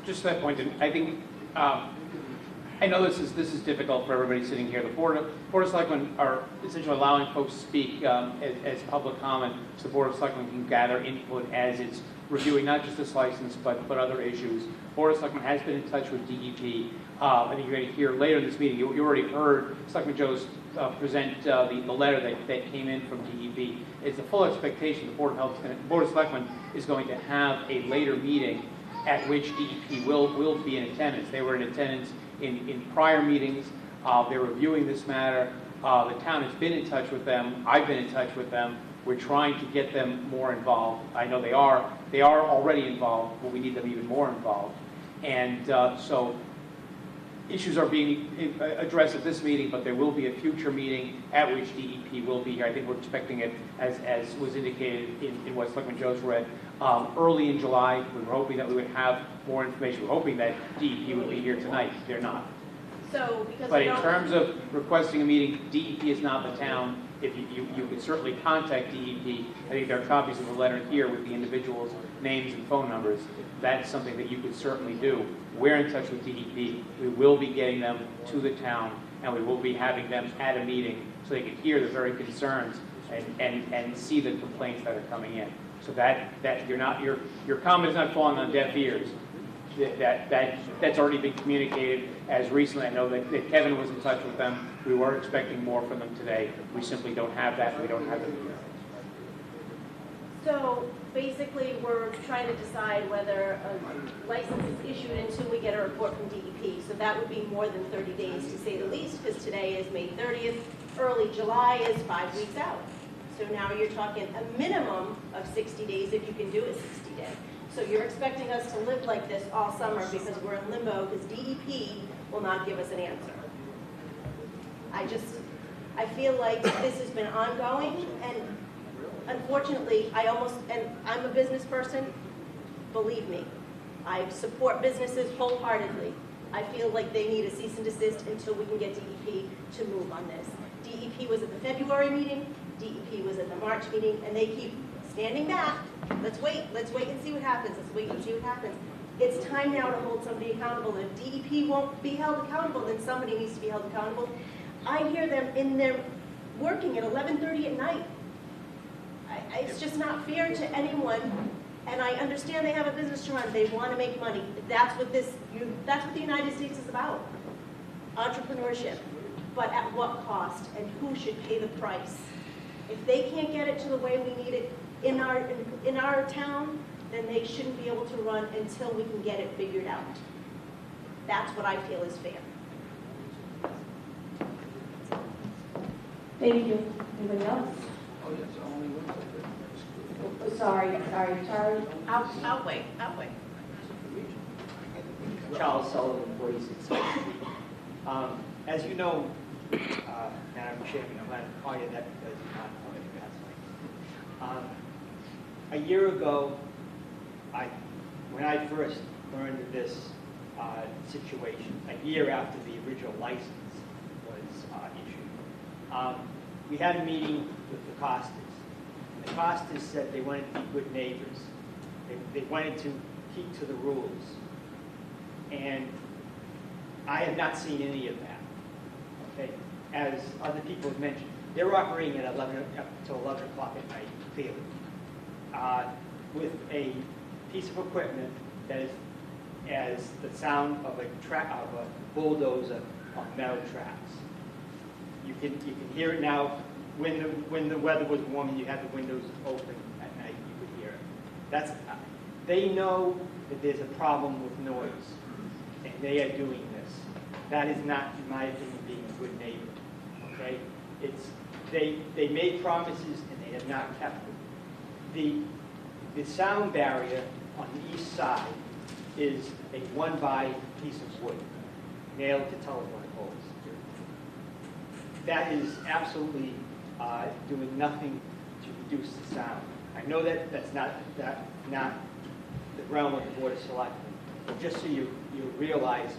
Just to that point, I think, I know this is difficult for everybody sitting here. The Board of Selectmen are essentially allowing folks to speak as public comment, so the Board of Selectmen can gather input as it's reviewing not just this license, but other issues. Board of Selectmen has been in touch with DEP. I think you're going to hear later in this meeting, you already heard Selectman Joe's present the letter that came in from DEP. It's a full expectation the Board of Selectmen is going to have a later meeting at which DEP will be in attendance. They were in attendance in prior meetings. They're reviewing this matter. The town has been in touch with them. I've been in touch with them. We're trying to get them more involved. I know they are already involved, but we need them even more involved. And so issues are being addressed at this meeting, but there will be a future meeting at which DEP will be here. I think we're expecting it, as was indicated in what Selectman Joe's read, early in July. We were hoping that we would have more information. We're hoping that DEP would be here tonight. They're not. So, because But we in don't... terms of requesting a meeting, DEP is not the town. If you could certainly contact DEP. I think there are copies of the letter here with the individuals' names and phone numbers. That's something that you could certainly do. We're in touch with DEP. We will be getting them to the town, and we will be having them at a meeting so they can hear the very concerns and see the complaints that are coming in. So that your comment is not falling on deaf ears. That's already been communicated as recently. I know that Kevin was in touch with them. We were expecting more from them today. We simply don't have that. We don't have it here. So basically, we're trying to decide whether a license is issued until we get a report from DEP. So that would be more than 30 days to say the least, because today is May 30th. Early July is 5 weeks out. So now you're talking a minimum of 60 days if you can do it 60 days. So you're expecting us to live like this all summer because we're in limbo because DEP will not give us an answer. I feel like this has been ongoing, and unfortunately, I'm a business person, believe me. I support businesses wholeheartedly. I feel like they need a cease and desist until we can get DEP to move on this. DEP was at the February meeting, DEP was at the March meeting, and they keep standing back. Let's wait and see what happens, let's wait and see what happens. It's time now to hold somebody accountable. If DEP won't be held accountable, then somebody needs to be held accountable. I hear them in there working at 11:30 at night. It's just not fair to anyone, and I understand they have a business to run. They want to make money. That's what the United States is about, entrepreneurship. But at what cost, and who should pay the price? If they can't get it to the way we need it in our town, then they shouldn't be able to run until we can get it figured out. That's what I feel is fair. Thank you. Anybody else? Oh, sorry, Charlie. I'll wait. Charles Sullivan, 46. As you know, Madam Chairman, I'm going to call you that because you're not calling me that. A year ago, when I first learned of this situation, a year after the original license was issued, we had a meeting with the Costas. The Costas said they wanted to be good neighbors. They wanted to keep to the rules. And I have not seen any of that. Okay? As other people have mentioned, they're operating at 11 until 11 o'clock at night, clearly, with a piece of equipment that is as the sound of a bulldozer on metal tracks. You can hear it now. When the weather was warm and you had the windows open at night, you could hear it. They know that there's a problem with noise, and they are doing this. That is not, in my opinion, being a good neighbor. Okay? They made promises and they have not kept them. The sound barrier on the east side is a 1x piece of wood nailed to telephone poles. That is absolutely doing nothing to reduce the sound. I know that's not the realm of the Board of Selectmen, but just so you realize,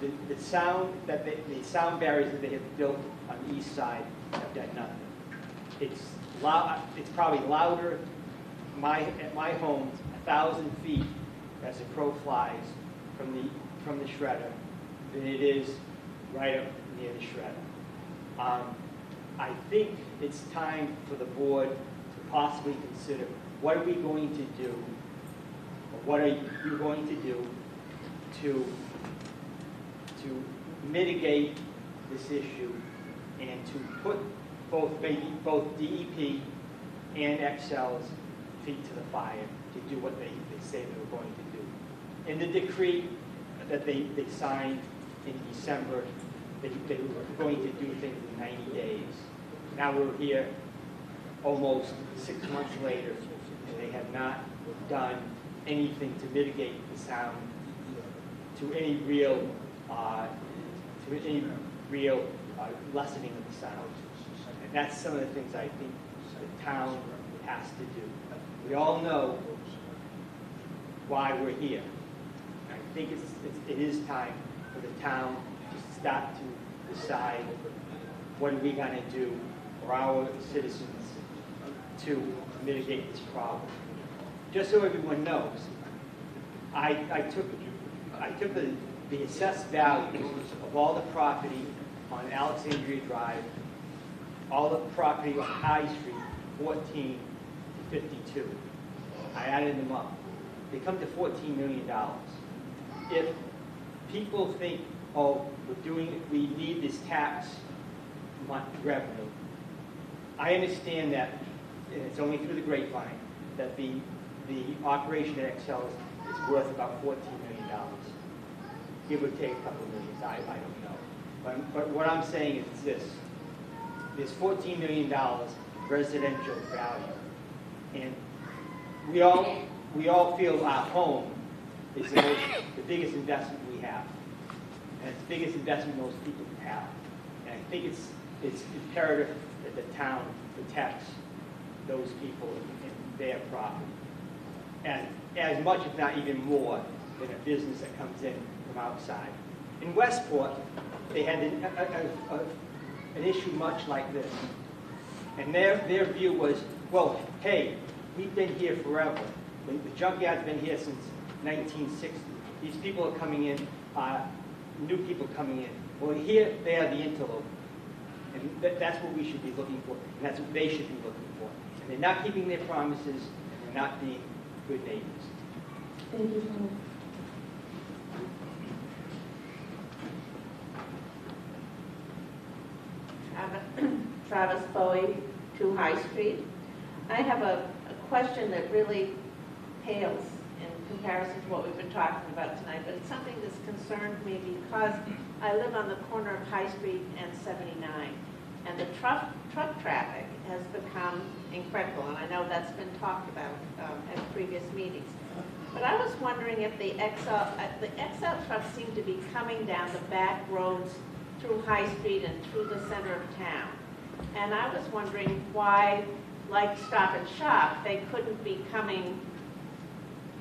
the sound barriers that they have built on the east side have done nothing. It's probably louder at my home 1,000 feet as the crow flies from the shredder than it is right up near the shredder. I think it's time for the board to possibly consider, what are we going to do, or what are you going to do to mitigate this issue and to put both DEP and Excel's feet to the fire to do what they say they were going to do. In the decree that they signed in December, they were going to do things in 90 days. Now we're here almost 6 months later, and they have not done anything to mitigate the sound to any real lessening of the sound. And that's some of the things I think the town has to do. We all know why we're here. I think it is time for the town to start to decide what are we going to do for our citizens to mitigate this problem. Just so everyone knows, I took the assessed value of all the property on Alexandria Drive, all the property on High Street, 14 to 52. I added them up. They come to $14 million. If people think, oh, we need this tax revenue, I understand that, and it's only through the grapevine, that the operation at Excel is worth about $14 million. Give or take a couple of millions, I don't know. But what I'm saying is this. There's $14 million residential value. And we all feel our home is the biggest investment we have. And it's the biggest investment most people have. And I think it's imperative that the town protects those people and their property. And as much, if not even more, than a business that comes in from outside. In Westport, they had an issue much like this. And their view was, well, hey, we've been here forever. The junkyard's been here since 1960. These people are coming in, new people coming in. Well, here they are the interloper. And that's what we should be looking for, and that's what they should be looking for. And they're not keeping their promises, and they're not being good neighbors. Thank you, Tony. Travis Bowie, 2 High Street. I have a question that really pales in comparison to what we've been talking about tonight, but it's something that's concerned me because I live on the corner of High Street and 79, and the truck traffic has become incredible, and I know that's been talked about at previous meetings. But I was wondering if the XL trucks seem to be coming down the back roads through High Street and through the center of town. And I was wondering why, like Stop and Shop, they couldn't be coming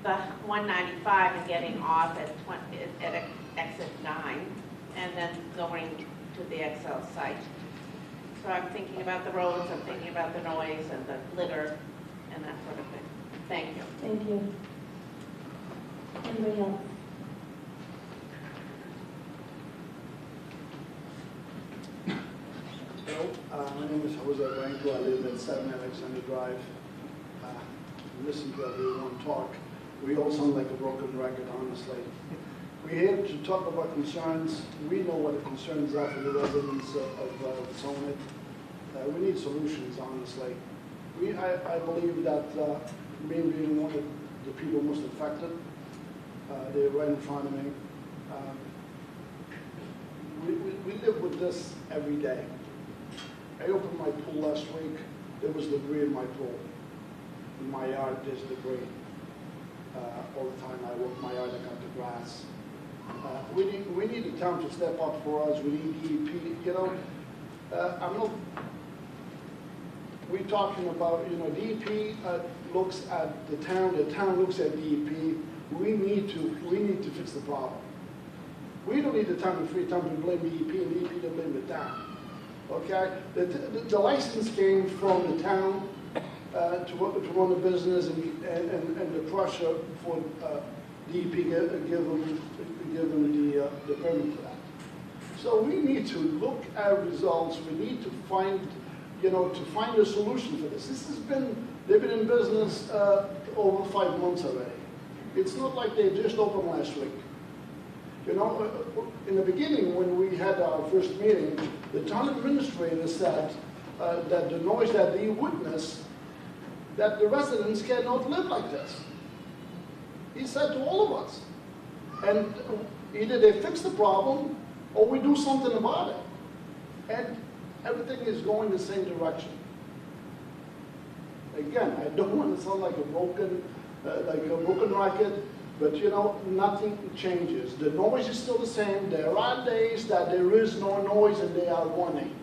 the 195 and getting off at exit 9 and then going to the XL site. So I'm thinking about the roads, I'm thinking about the noise and the litter and that sort of thing. Thank you. Thank you. Anybody else? Hello, my name is Jose Blanco. I live at 7 Alexander Drive. Listen to everyone talk. We all sound like a broken record, honestly. We're here to talk about concerns. We know what the concerns are for the residents of Summit. We need solutions, honestly. I believe that me being one of the people most affected, they're right in front of me. We live with this every day. I opened my pool last week. There was debris in my pool. In my yard, there's debris. All the time I work my yard, I cut the grass. We need the town to step up for us. We need DEP. You know, we're talking about, you know, DEP looks at the town looks at DEP. We need to fix the problem. We don't need the town of Freetown to blame DEP and DEP to blame the town. Okay? The license came from the town to run the business and the pressure for DEP give them the permit for that. So we need to look at results. We need to find, you know, a solution for this. They've been in business over 5 months already. It's not like they just opened last week. You know, in the beginning when we had our first meeting, the town administrator said that the noise that they witnessed, that the residents cannot live like this. He said to all of us. And either they fix the problem or we do something about it. And everything is going the same direction. Again, I don't want to sound like a broken record, but you know, nothing changes. The noise is still the same. There are days that there is no noise and they are running.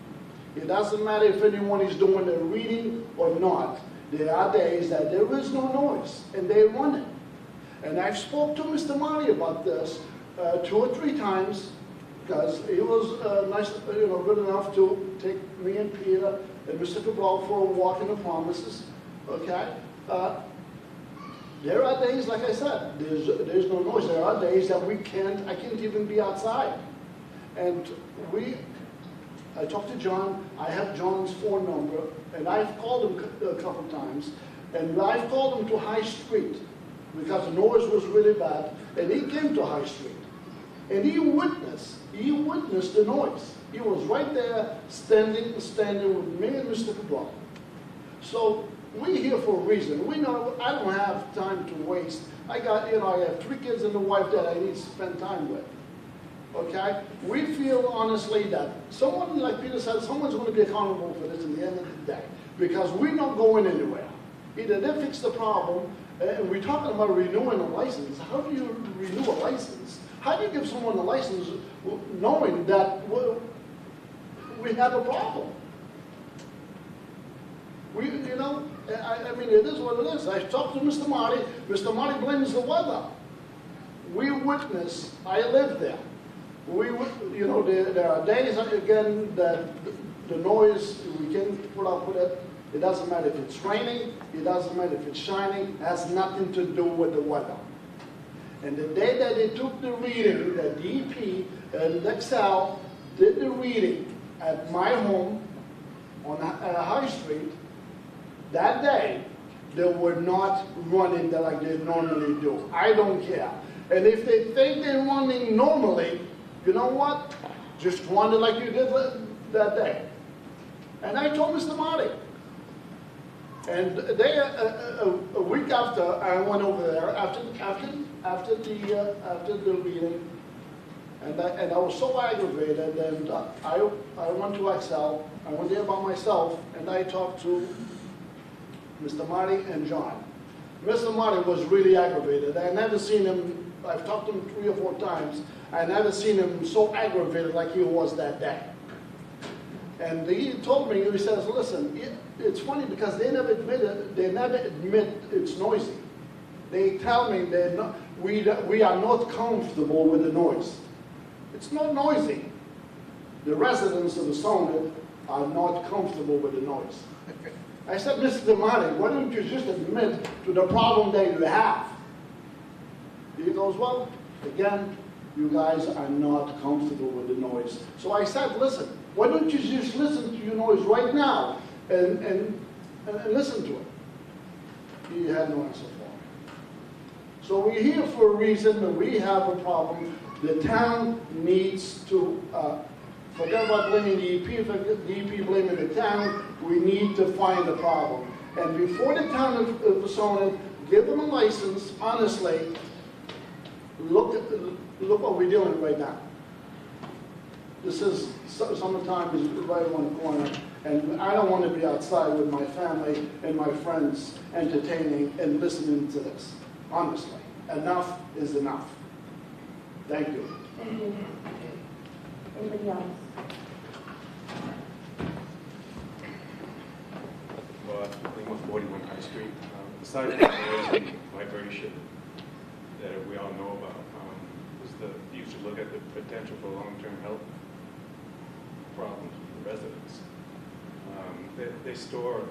It doesn't matter if anyone is doing their reading or not. There are days that there is no noise and they're running. And I've spoke to Mr. Marty about this 2 or 3 times because he was nice, you know, good enough to take me and Peter and Mr. Cabral for a walk in the promises. Okay. There are days, like I said, there's no noise. There are days that I can't even be outside. And I talked to John. I have John's phone number, and I've called him a couple times, and I've called him to High Street because the noise was really bad, and he came to High Street, and he witnessed the noise. He was right there, standing with me and Mr. Cabral. So we're here for a reason. We know I don't have time to waste. I have 3 kids and a wife that I need to spend time with. Okay? We feel honestly that someone, like Peter said, someone's going to be accountable for this in the end of the day because we're not going anywhere. Either they fix the problem, and we're talking about renewing a license. How do you renew a license? How do you give someone a license knowing that we have a problem? I mean, it is what it is. I talked to Mr. Marty. Mr. Marty blames the weather. We witness, I live there. There are days, again, that the noise, we can put up with it. It doesn't matter if it's raining. It doesn't matter if it's shining. It has nothing to do with the weather. And the day that they took the reading, the DEP and Excel did the reading at my home on High Street, that day, they were not running like they normally do. I don't care. And if they think they're running normally, you know what? Just run it like you did that day. And I told Mr. Marty. And they, a week after, I went over there after the meeting, and I was so aggravated, and I went to Excel. I went there by myself, and I talked to Mr. Marty and John. Mr. Marty was really aggravated. I never seen him. I've talked to him 3 or 4 times. I never seen him so aggravated like he was that day. And he told me, he says, listen, it's funny because they never admit it's noisy. They tell me we are not comfortable with the noise. It's not noisy. The residents of the zone are not comfortable with the noise. I said, Mr. Marty, why don't you just admit to the problem that you have? He goes, well, again, you guys are not comfortable with the noise. So I said, listen, why don't you just listen to your noise right now and listen to it? He had no answer for me. So we're here for a reason, and we have a problem. The town needs to, forget about blaming the EP, forget the EP blaming the town, we need to find the problem. And before the town of Persona, give them a license, honestly, look what we're doing right now. This is, summertime is right around the corner, and I don't want to be outside with my family and my friends entertaining and listening to this, honestly. Enough is enough. Thank you. Thank you. Anybody else? Lima 41 High Street. Aside from the noise and vibration that we all know about, you should look at the potential for long-term health problems for residents. They store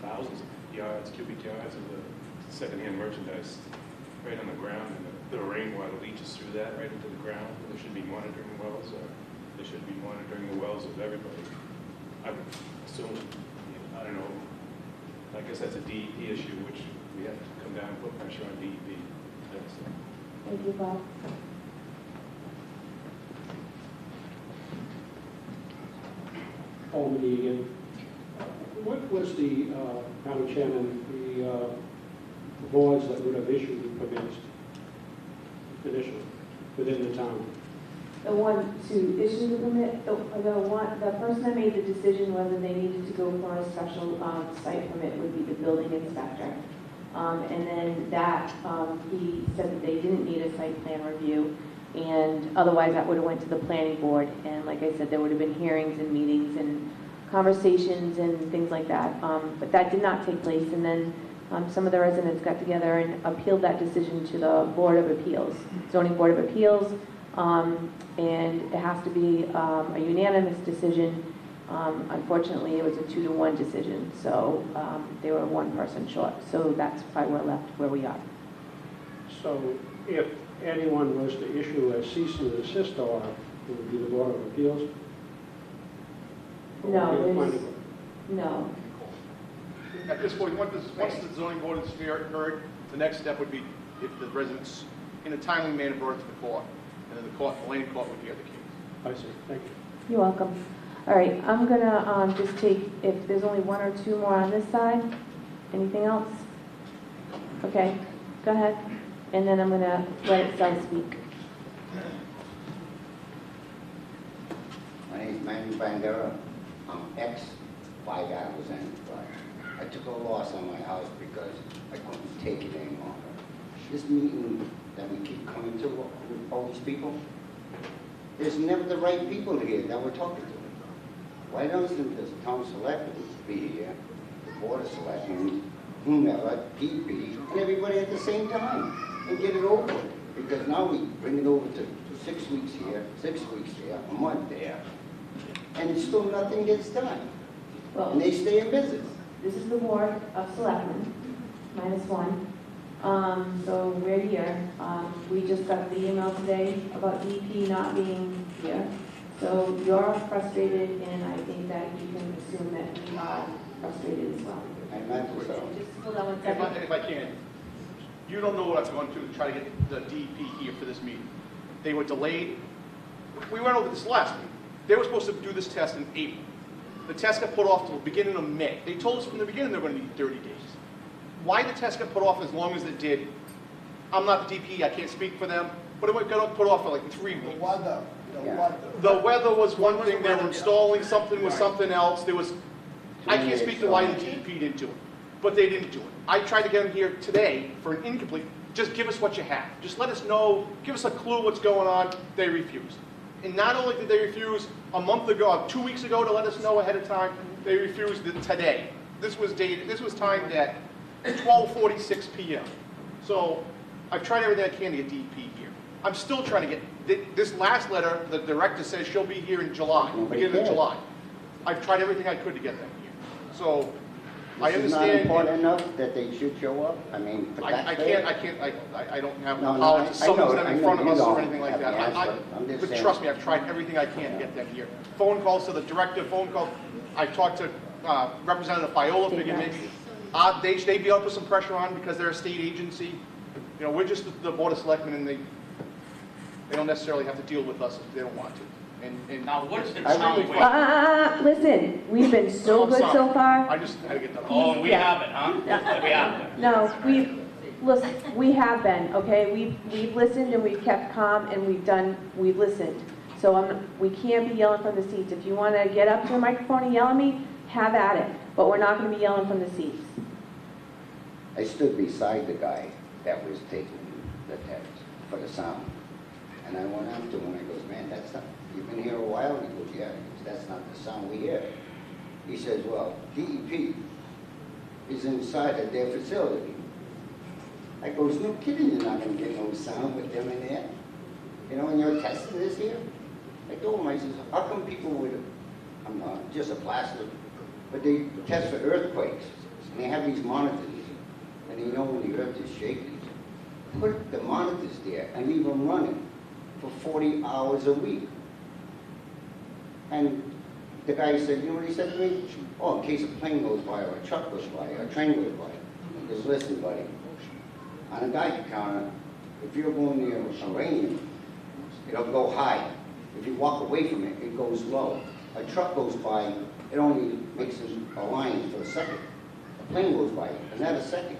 thousands of yards, cubic yards of the secondhand merchandise right on the ground, and the rainwater leaches through that right into the ground. They should be monitoring wells, or they should be monitoring the wells of everybody. I would assume, I don't know, I guess that's a DEP issue, which we have to come down and put pressure on DEP. Thank you, Bob. Albany again. What was the, Madam Chairman, the boards that would have issued the permits initially within the town? The one to issue the permit, the person that made the decision whether they needed to go for a special site permit would be the building inspector. And then that, he said that they didn't need a site plan review, and otherwise that would have went to the planning board. And like I said, there would have been hearings and meetings and conversations and things like that. But that did not take place. And then some of the residents got together and appealed that decision to the Board of Appeals, Zoning Board of Appeals. And it has to be a unanimous decision. Unfortunately, it was a 2-to-1 decision, so they were one person short. So that's why we're left where we are. So if anyone was to issue a cease and desist order, it would be the Board of Appeals? Or No, would it be the there's- planning board? No. At this point, once the zoning board is heard, the next step would be if the residents, in a timely manner, brought it to the court, and then the land court would hear the case. I see, thank you. You're welcome. All right, I'm gonna just take, if there's only 1 or 2 more on this side. Anything else? Okay, go ahead. And then I'm gonna let Excel speak. My name is Manny Bandera. I'm ex-5 Alexander Drive. I took a loss on my house because I couldn't take it any longer. This meeting that we keep coming to with all these people, there's never the right people here that we're talking to. Why doesn't the town selectmen be here, the board of selectmen, whomever, PP, and everybody at the same time, and get it over with? Because now we bring it over to 6 weeks here, 6 weeks there, a month there, and still nothing gets done. Well, And they stay in business. this is the Board of Selectmen, -1. So we're here. We just got the email today about DP not being here. So you're frustrated, and I think that you can assume that we are frustrated as well. I imagine so. Just hold on 1 second. If I can, you don't know what I've gone to try to get the DEP here for this meeting. They were delayed. We went over this last week. They were supposed to do this test in April. The test got put off till the beginning of May. They told us from the beginning they were going to need 30 days. Why the test got put off as long as it did, I'm not the DP, I can't speak for them, but it got put off for like 3 weeks. The weather was one thing, they were installing something with something else, there was, I can't speak to why the DEP didn't do it, but they didn't do it. I tried to get them here today for an incomplete, just give us what you have. Just let us know, give us a clue what's going on. They refused. And not only did they refuse a month ago, 2 weeks ago to let us know ahead of time, they refused it today. This was timed at 12:46 p.m. So I've tried everything I can to get DEP here. I'm still trying to get, this last letter, the director says she'll be here in July, beginning of July. I've tried everything I could to get them here. So I This is not understand. important enough that they should show up? I mean, for that I don't have No, no, knowledge to summons them I in know front of you us or don't anything like have that. the answer. I'm just But saying. trust me, I've tried everything I can to get them here. Phone calls to the director, phone calls. I've talked to Representative Fiola, figured maybe they'd be able to put some pressure on because they're a state agency. You know, we're just the Board of Selectmen, and They don't necessarily have to deal with us if they don't want to. And Now, what is the I town really- waiting? Listen, we've been so I'm good sorry. so far. I just had to get that. Oh, we Yeah. haven't, huh? We haven't. No, listen, we have been, okay? We've listened and we've kept calm and we've listened. So we can't be yelling from the seats. If you want to get up to the microphone and yell at me, have at it. But we're not going to be yelling from the seats. I stood beside the guy that was taking the test for the sound. And I went up to him and I goes, man, that's not, you've been here a while? And he goes, yeah. He goes, that's not the sound we hear. He says, well, DEP is inside of their facility. I goes, no kidding, you're not going to get no sound with them in there. You know, when you're testing this here? I told him, I says, how come people with, I'm not, just a plaster, but they test for earthquakes. And they have these monitors, and they know when the earth is shaking. Put the monitors there and leave them running for 40 hours a week. And the guy said, you know what he said to me? Oh, in case a plane goes by, or a truck goes by, or a train goes by. He goes, listen, buddy, on a Geiger counter, if you're going near uranium, it'll go high. If you walk away from it, it goes low. A truck goes by, it only makes a line for a second. A plane goes by, another second.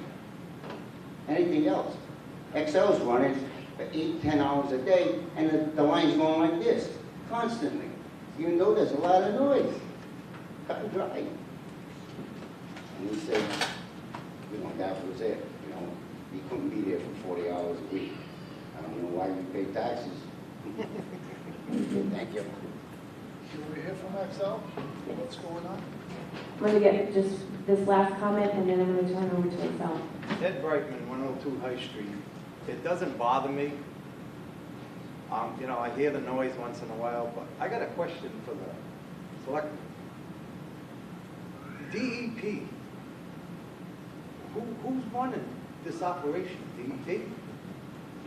Anything else. XL's running for 8-10 hours a day, and the line's going like this, constantly. Even though there's a lot of noise. Cut and dry. And he said, you know, that was it. You know, he couldn't be there for 40 hours a week. I don't know why we pay taxes. Thank you. Can we hear from Excel? What's going on? I'm going to get just this last comment and then I'm going to turn over to Excel. Ed Brightman, 102 High Street. It doesn't bother me. You know, I hear the noise once in a while, but I got a question for the selectmen. DEP, who's running this operation? DEP?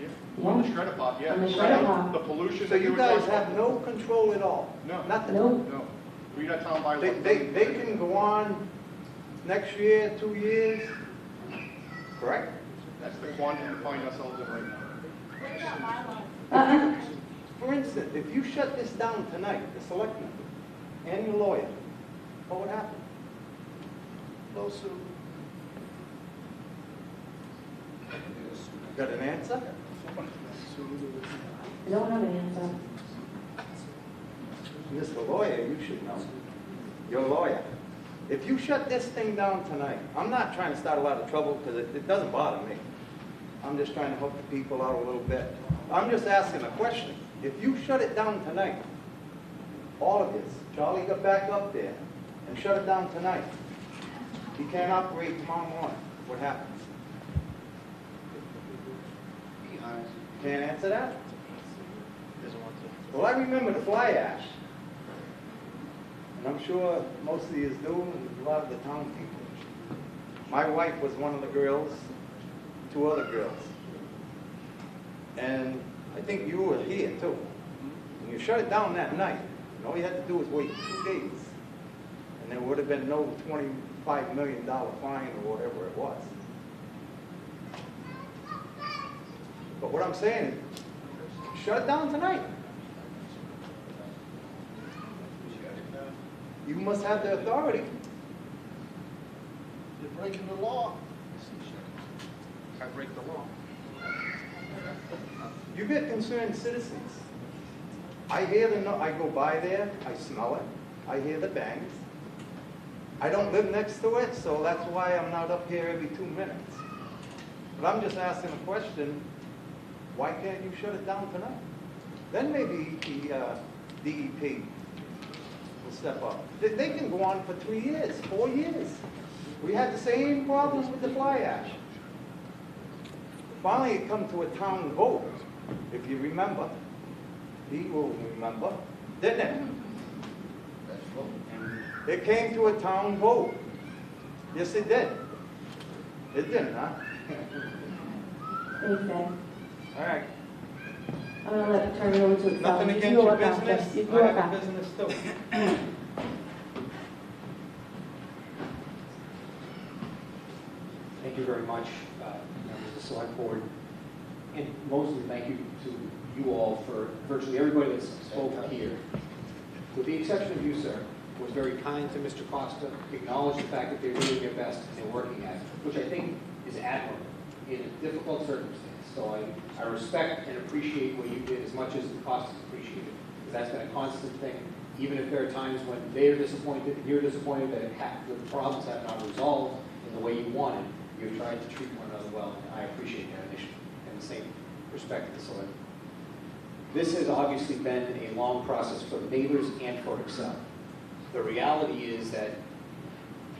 Yeah. On the shredder pot, yeah. On the shredder pot. The pollution. So you guys have no control at all? No. Nothing? No. No. We got town by. They can go on next year, 2 years, correct? That's the quantity we find ourselves in right now. For instance, if you shut this down tonight, the selectmen and your lawyer, what would happen? Lawsuit. Got an answer? I don't have an answer. Mr. Lawyer, you should know. You're a lawyer. If you shut this thing down tonight, I'm not trying to start a lot of trouble because it doesn't bother me. I'm just trying to help the people out a little bit. I'm just asking a question. If you shut it down tonight, all of this, Charlie got back up there and shut it down tonight, he can't operate tomorrow morning. What happens? Be honest. Can't answer that? Well, I remember the fly ash. And I'm sure most of you do, and a lot of the town people. My wife was one of the girls, 2 other girls. And I think you were here too. And you shut it down that night, and all you had to do was wait 2 days. And there would have been no $25 million fine or whatever it was. But what I'm saying is, shut it down tonight. You must have the authority. You're breaking the law. I break the law. You get concerned citizens. I hear I go by there, I smell it, I hear the bangs. I don't live next to it, so that's why I'm not up here every 2 minutes. But I'm just asking a question, why can't you shut it down tonight? Then maybe the DEP will step up. They can go on for 3 years, 4 years. We had the same problems with the fly ash. Finally, it come to a town vote, if you remember. He will remember, didn't it? It came to a town vote. Yes, it did. It didn't, huh? Thanks, Ed. All right. I'm going to turn it over to Excel. Nothing You against can go your up after. business. You can I go have up a after. business too. Thank you very much, members of the Select Board. And mostly thank you to you all for virtually everybody that's spoken here. With the exception of you, sir, was very kind to Mr. Costa, acknowledged the fact that they're doing their best and they're working at it, which I think is admirable in a difficult circumstance. So I respect and appreciate what you did as much as the Costas appreciated, because that's been a constant thing. Even if there are times when they're disappointed and you're disappointed that the problems have not resolved in the way you wanted, you've tried to treat one another well, and I appreciate that initiative, and the same respect to the Selectmen. This has obviously been a long process for the neighbors and for Excel. The reality is that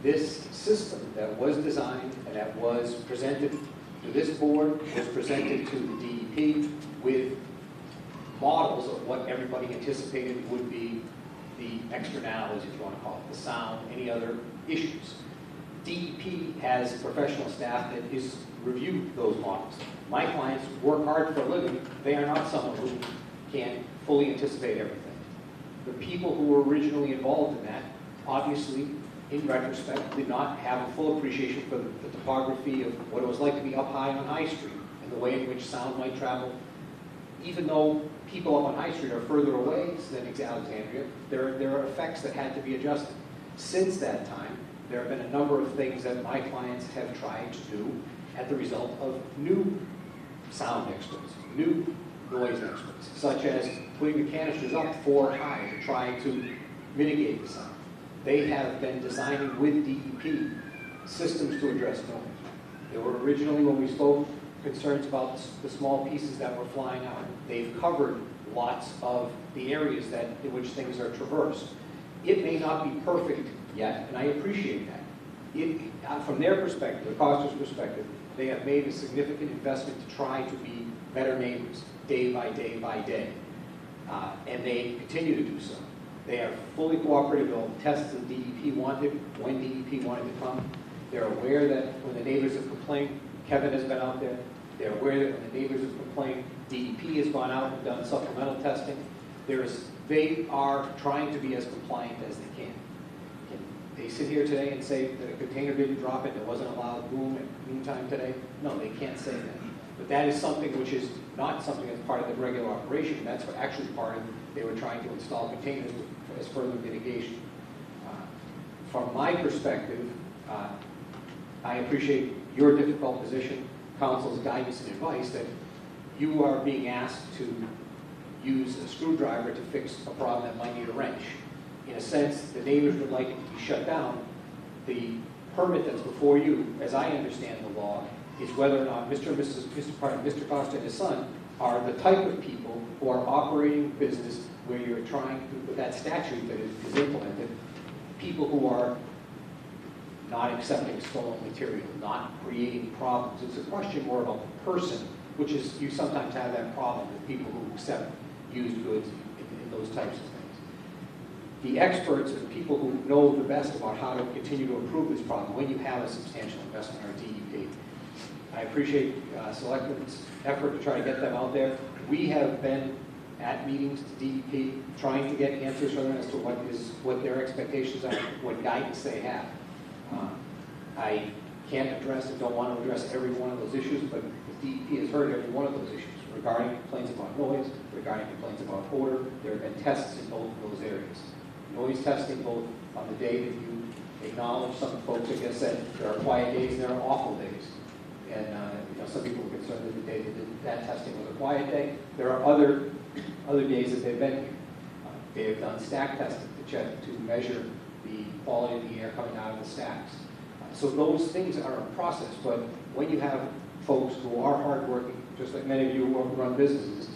this system that was designed and that was presented to this board was presented to the DEP with models of what everybody anticipated would be the externalities, if you want to call it, the sound, any other issues. DEP has professional staff that is reviewed those models. My clients work hard for a living. They are not someone who can fully anticipate everything. The people who were originally involved in that, obviously, in retrospect, did not have a full appreciation for the topography of what it was like to be up high on High Street and the way in which sound might travel. Even though people up on High Street are further away than Alexandria, there are effects that had to be adjusted. Since that time, there have been a number of things that my clients have tried to do as the result of new sound experts, new noise experts, such as putting the canisters up 4 high to try to mitigate the sound. They have been designing with DEP systems to address noise. There were originally, when we spoke, concerns about the small pieces that were flying out. They've covered lots of the areas in which things are traversed. It may not be perfect yet, and I appreciate that. From their perspective, the Costa's perspective, they have made a significant investment to try to be better neighbors, day by day by day. And they continue to do so. They are fully cooperative on the tests that DEP wanted, when DEP wanted to come. They're aware that when the neighbors have complained, Kevin has been out there. They're aware that when the neighbors have complained, DEP has gone out and done supplemental testing. They are trying to be as compliant as they can. They sit here today and say that a container didn't drop it, there wasn't a loud boom at noontime today. No, they can't say that. But that is something which is not something that's part of the regular operation. That's actually part of, they were trying to install containers as further mitigation. From my perspective, I appreciate your difficult position, council's guidance and advice that you are being asked to use a screwdriver to fix a problem that might need a wrench. In a sense, the neighbors would like it to be shut down. The permit that's before you, as I understand the law, is whether or not Mr. Costa and his son are the type of people who are operating business where you're trying to, with that statute that is implemented, people who are not accepting stolen material, not creating problems. It's a question more about the person, which is, you sometimes have that problem with people who accept used goods in those types of things. The experts and people who know the best about how to continue to improve this problem when you have a substantial investment or DEP. I appreciate Selectmen's effort to try to get them out there. We have been at meetings to DEP trying to get answers from them as to what their expectations are, what guidance they have. I can't address and don't want to address every one of those issues, but the DEP has heard every one of those issues regarding complaints about noise, regarding complaints about odor. There have been tests in both of those areas. Noise testing both on the day that you acknowledge, some folks, I guess, said there are quiet days and there are awful days. And some people are concerned that the day that testing was a quiet day. There are other days that they've been here. They have done stack testing to measure the quality of the air coming out of the stacks. So those things are a process, but when you have folks who are hardworking, just like many of you who run businesses,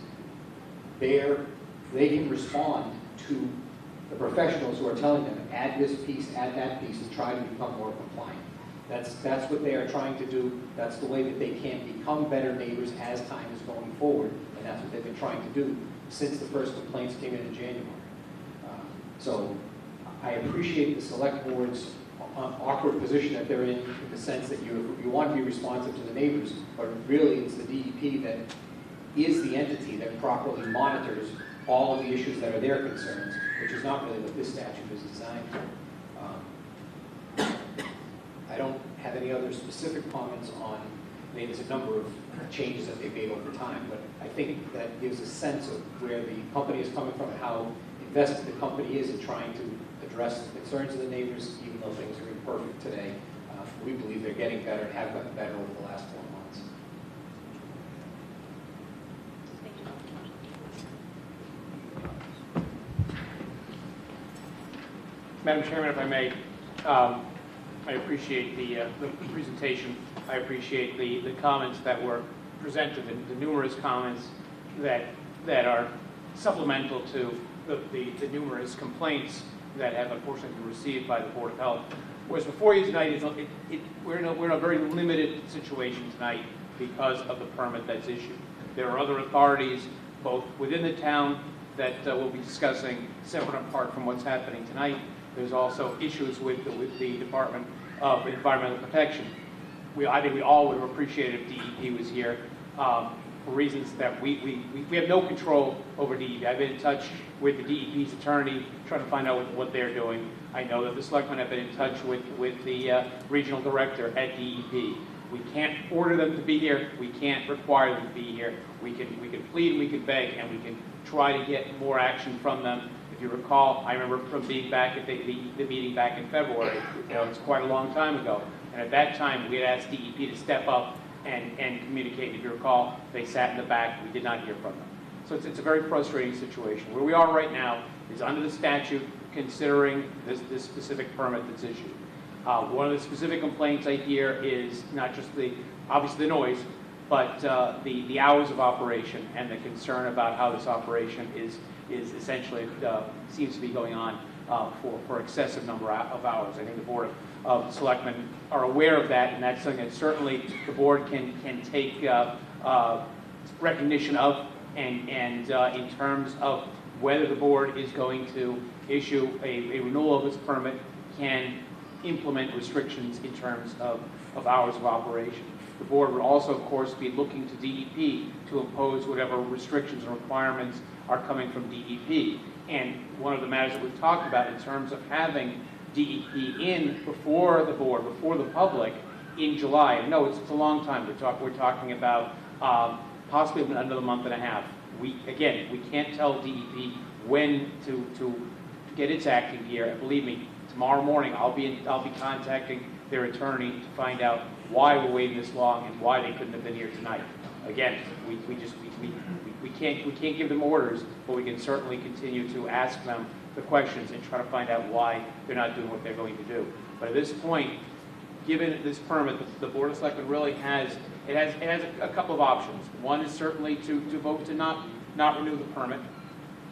they can respond to the professionals who are telling them, add this piece, add that piece, and try to become more compliant. That's what they are trying to do. That's the way that they can become better neighbors as time is going forward, and that's what they've been trying to do since the first complaints came in January. So I appreciate the select board's awkward position that they're in the sense that you want to be responsive to the neighbors, but really it's the DEP that is the entity that properly monitors all of the issues that are their concerns, which is not really what this statute is designed for. I don't have any other specific comments on I mean, there's a number of changes that they've made over time, but I think that gives a sense of where the company is coming from and how invested the company is in trying to address the concerns of the neighbors, even though things are imperfect today. We believe they're getting better and have gotten better over the last 4 months. Madam Chairman, if I may, I appreciate the presentation. I appreciate the comments that were presented, the numerous comments that are supplemental to the numerous complaints that have unfortunately been received by the Board of Health. Whereas before you tonight, we're in a very limited situation tonight because of the permit that's issued. There are other authorities, both within the town, that we'll be discussing separate and apart from what's happening tonight. There's also issues with the Department of Environmental Protection. I think we all would have appreciated if DEP was here for reasons that we have no control over DEP. I've been in touch with the DEP's attorney, trying to find out what they're doing. I know that the Selectmen have been in touch with the regional director at DEP. We can't order them to be here. We can't require them to be here. We can plead, we can beg, and we can try to get more action from them. If you recall, I remember from being back at the meeting back in February. It's quite a long time ago. And at that time, we had asked DEP to step up and communicate. If you recall, they sat in the back. We did not hear from them. So it's a very frustrating situation. Where we are right now is under the statute, considering this specific permit that's issued. One of the specific complaints I hear is not just obviously the noise, but the hours of operation and the concern about how this operation is essentially seems to be going on for excessive number of hours. I think the Board of Selectmen are aware of that, and that's something that certainly the board can take recognition of, and in terms of whether the board is going to issue a renewal of this permit, can implement restrictions in terms of hours of operation. The board would also, of course, be looking to DEP to impose whatever restrictions and requirements are coming from DEP. And one of the matters that we've talked about in terms of having DEP in before the board, before the public, in July. I know it's a long time. We're talking about possibly another month and a half. We can't tell DEP when to get its acting here. And believe me, tomorrow morning I'll be contacting their attorney to find out why we're waiting this long and why they couldn't have been here tonight. Again, we can't give them orders, but we can certainly continue to ask them the questions and try to find out why they're not doing what they're going to do. But at this point, given this permit, the Board of Selectmen really has a couple of options. One is certainly to vote to not renew the permit,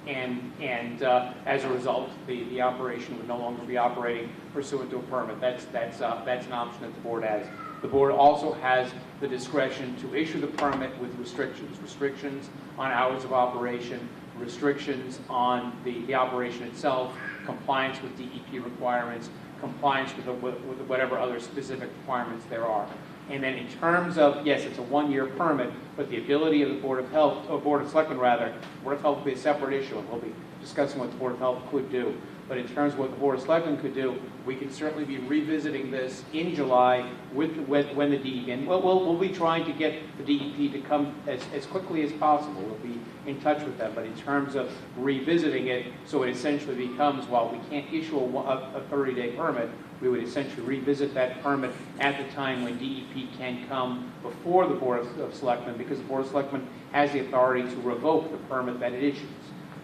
and as a result, the operation would no longer be operating pursuant to a permit. That's an option that the board has. The board also has the discretion to issue the permit with restrictions on hours of operation, restrictions on the operation itself, compliance with DEP requirements, compliance with whatever other specific requirements there are. And then in terms of, yes, it's a one-year permit, but the ability of the Board of Health, or Board of Selectmen rather, Board of Health will be a separate issue, and we'll be discussing what the Board of Health could do. But in terms of what the Board of Selectmen could do, we can certainly be revisiting this in July when the DEP, and we'll be trying to get the DEP to come as quickly as possible. We'll be in touch with them. But in terms of revisiting it, so it essentially becomes, while we can't issue a 30-day permit, we would essentially revisit that permit at the time when DEP can come before the Board of Selectmen, because the Board of Selectmen has the authority to revoke the permit that it issues.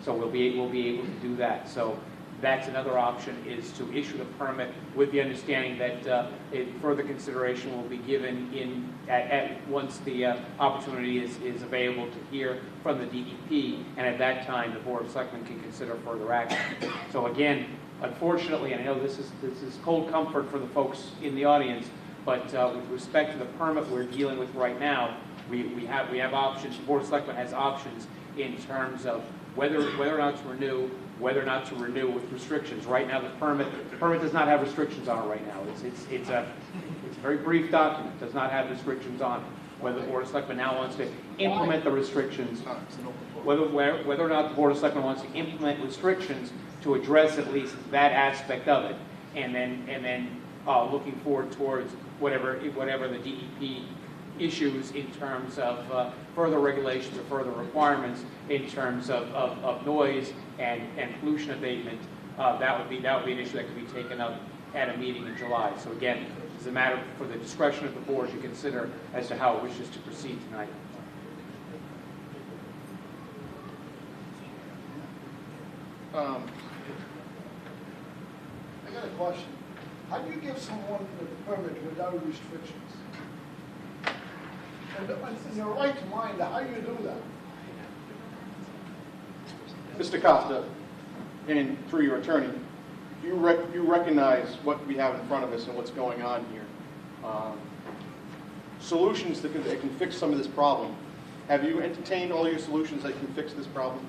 So we'll be able to do that. So that's another option, is to issue the permit with the understanding that further consideration will be given once the opportunity is available to hear from the DEP, and at that time the Board of Selectmen can consider further action. So again, unfortunately, and I know this is cold comfort for the folks in the audience, but with respect to the permit we're dealing with right now, we have options. The Board of Selectmen has options in terms of whether or not to renew, whether or not to renew with restrictions. Right now, the permit does not have restrictions on it right now. It's a very brief document. It does not have restrictions on it. Whether the Board of Selectmen now wants to implement the restrictions, whether or not the Board of Selectmen wants to implement restrictions to address at least that aspect of it, and then looking forward towards whatever the DEP issues in terms of further regulations or further requirements in terms of noise and pollution abatement, that would be an issue that could be taken up at a meeting in July. So again, it's a matter for the discretion of the board to consider as to how it wishes to proceed tonight. I got a question. How do you give someone the permit without restrictions? And in your right mind, how do you do that? Mr. Costa, and through your attorney, you recognize what we have in front of us and what's going on here. Solutions that can fix some of this problem. Have you entertained all your solutions that can fix this problem?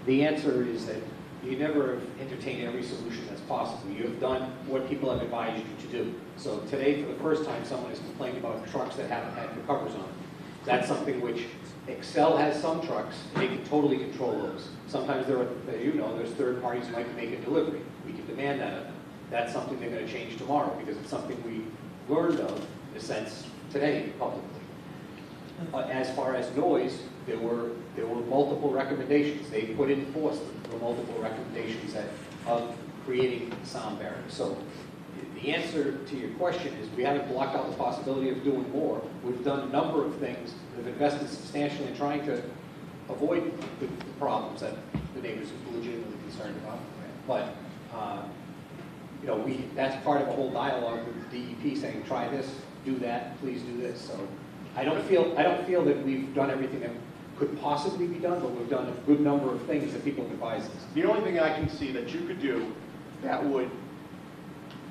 The answer is that you never have entertained every solution that's possible. You have done what people have advised you to do. So today, for the first time, someone has complained about trucks that haven't had the covers on them. That's something which Excel has some trucks, they can totally control those. Sometimes there are, as you know, there's third parties who might make a delivery. We can demand that of them. That's something they're going to change tomorrow because it's something we learned of, in a sense, today publicly. As far as noise, there were multiple recommendations. They put in force the multiple recommendations of creating sound barriers. So the answer to your question is we haven't blocked out the possibility of doing more. We've done a number of things. We've invested substantially in trying to avoid the problems that the neighbors are legitimately concerned about. But you know, that's part of a whole dialogue with the DEP saying, try this, do that, please do this. So I don't feel that we've done everything that could possibly be done, but we've done a good number of things that people have advised us. The only thing I can see that you could do that would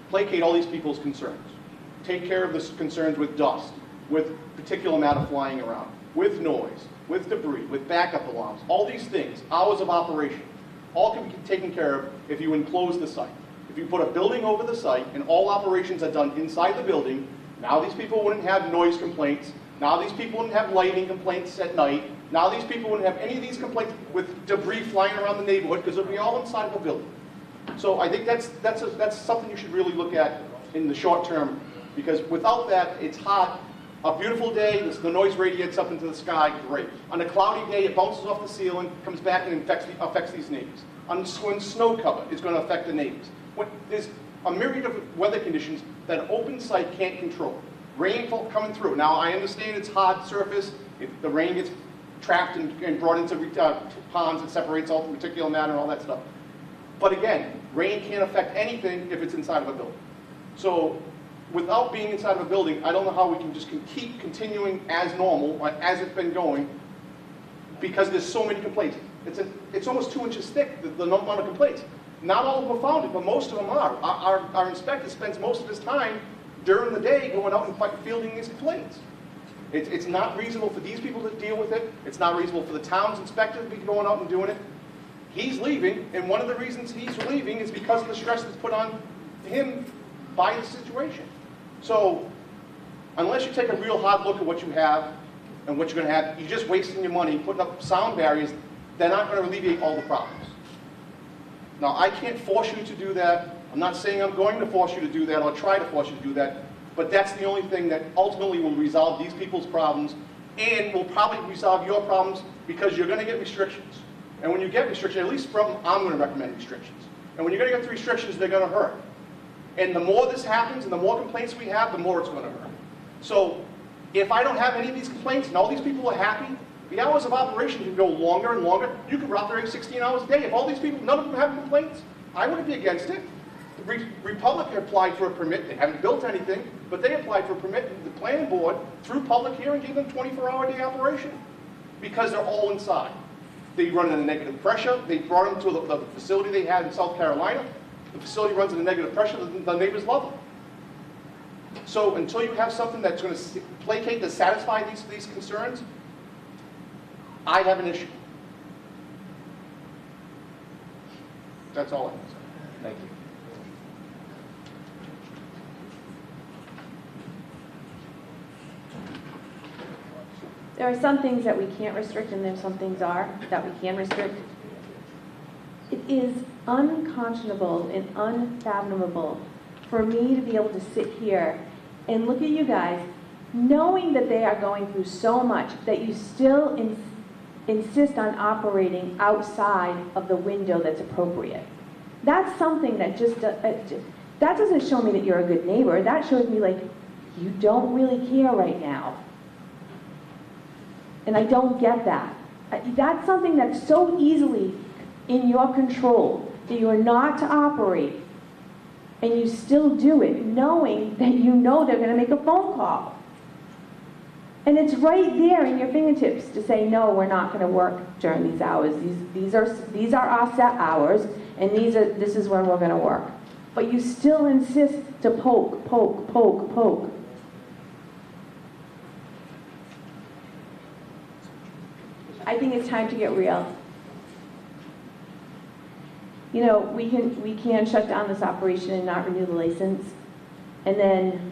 placate all these people's concerns, take care of the concerns with dust, with particulate matter flying around, with noise, with debris, with backup alarms, all these things, hours of operation, all can be taken care of if you enclose the site. If you put a building over the site and all operations are done inside the building, now these people wouldn't have noise complaints, now these people wouldn't have lighting complaints at night, now these people wouldn't have any of these complaints with debris flying around the neighborhood because it would be all inside of a building. So I think that's something you should really look at in the short term, because without that, it's hot. A beautiful day, the noise radiates up into the sky, great. On a cloudy day, it bounces off the ceiling, comes back and affects these neighbors. When snow cover, it's going to affect the neighbors. There's a myriad of weather conditions that an open site can't control. Rainfall coming through. Now, I understand it's hard surface. If the rain gets trapped and brought into ponds, it separates all the particulate matter and all that stuff. But again, rain can't affect anything if it's inside of a building. So without being inside of a building, I don't know how we can just keep continuing as normal, as it's been going, because there's so many complaints. It's almost 2 inches thick, the amount of complaints. Not all of them are founded, but most of them are. Our inspector spends most of his time during the day going out and fielding these complaints. It's not reasonable for these people to deal with it. It's not reasonable for the town's inspector to be going out and doing it. He's leaving, and one of the reasons he's leaving is because of the stress that's put on him by the situation. So unless you take a real hard look at what you have and what you're going to have, you're just wasting your money putting up sound barriers. They're not going to alleviate all the problems. Now, I can't force you to do that. I'm not saying I'm going to force you to do that or try to force you to do that, but that's the only thing that ultimately will resolve these people's problems and will probably resolve your problems, because you're going to get restrictions. And when you get restrictions, at least from I'm going to recommend restrictions. And when you're going to get the restrictions, they're going to hurt. And the more this happens and the more complaints we have, the more it's going to hurt. So if I don't have any of these complaints and all these people are happy, the hours of operation can go longer and longer. You could operate 16 hours a day. If all these people, none of them have complaints, I wouldn't be against it. The Republic applied for a permit. They haven't built anything, but they applied for a permit. The planning board, through public hearing, gave them 24-hour-a-day operation because they're all inside. They run at a negative pressure. They brought them to the facility they had in South Carolina. The facility runs at a negative pressure. The neighbors love them. So until you have something that's going to placate to satisfy these concerns, I have an issue. That's all I can say. Thank you. There are some things that we can't restrict, and there's some things that we can restrict. is unconscionable and unfathomable for me to be able to sit here and look at you guys, knowing that they are going through so much, that you still insist on operating outside of the window that's appropriate. That's something that that doesn't show me that you're a good neighbor. That shows me, like, you don't really care right now. And I don't get that. That's something that's so easily in your control, that you are not to operate, and you still do it, knowing that you know they're going to make a phone call. And it's right there in your fingertips to say, no, we're not going to work during these hours. These are our set hours, and this is when we're going to work. But you still insist to poke. I think it's time to get real. You know, we can shut down this operation and not renew the license, and then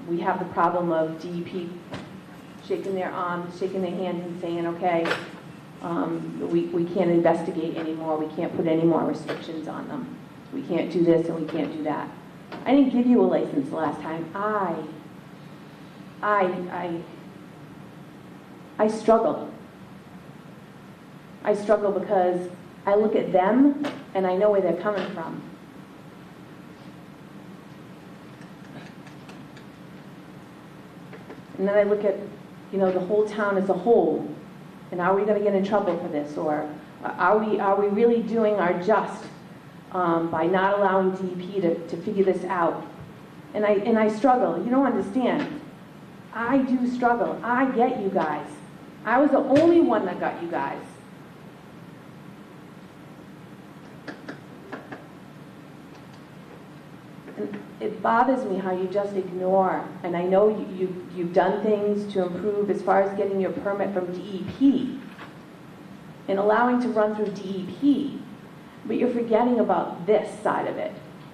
we have the problem of DEP shaking their arms, shaking their hands and saying, okay, we can't investigate anymore, we can't put any more restrictions on them. We can't do this and we can't do that. I didn't give you a license the last time. I struggle. I struggle because I look at them and I know where they're coming from. And then I look at, you know, the whole town as a whole, and are we going to get in trouble for this, or are we really doing our just by not allowing DEP to figure this out? And I struggle. You don't understand. I do struggle. I get you guys. I was the only one that got you guys. And it bothers me how you just ignore, and I know you've done things to improve as far as getting your permit from DEP and allowing to run through DEP, but you're forgetting about this side of it.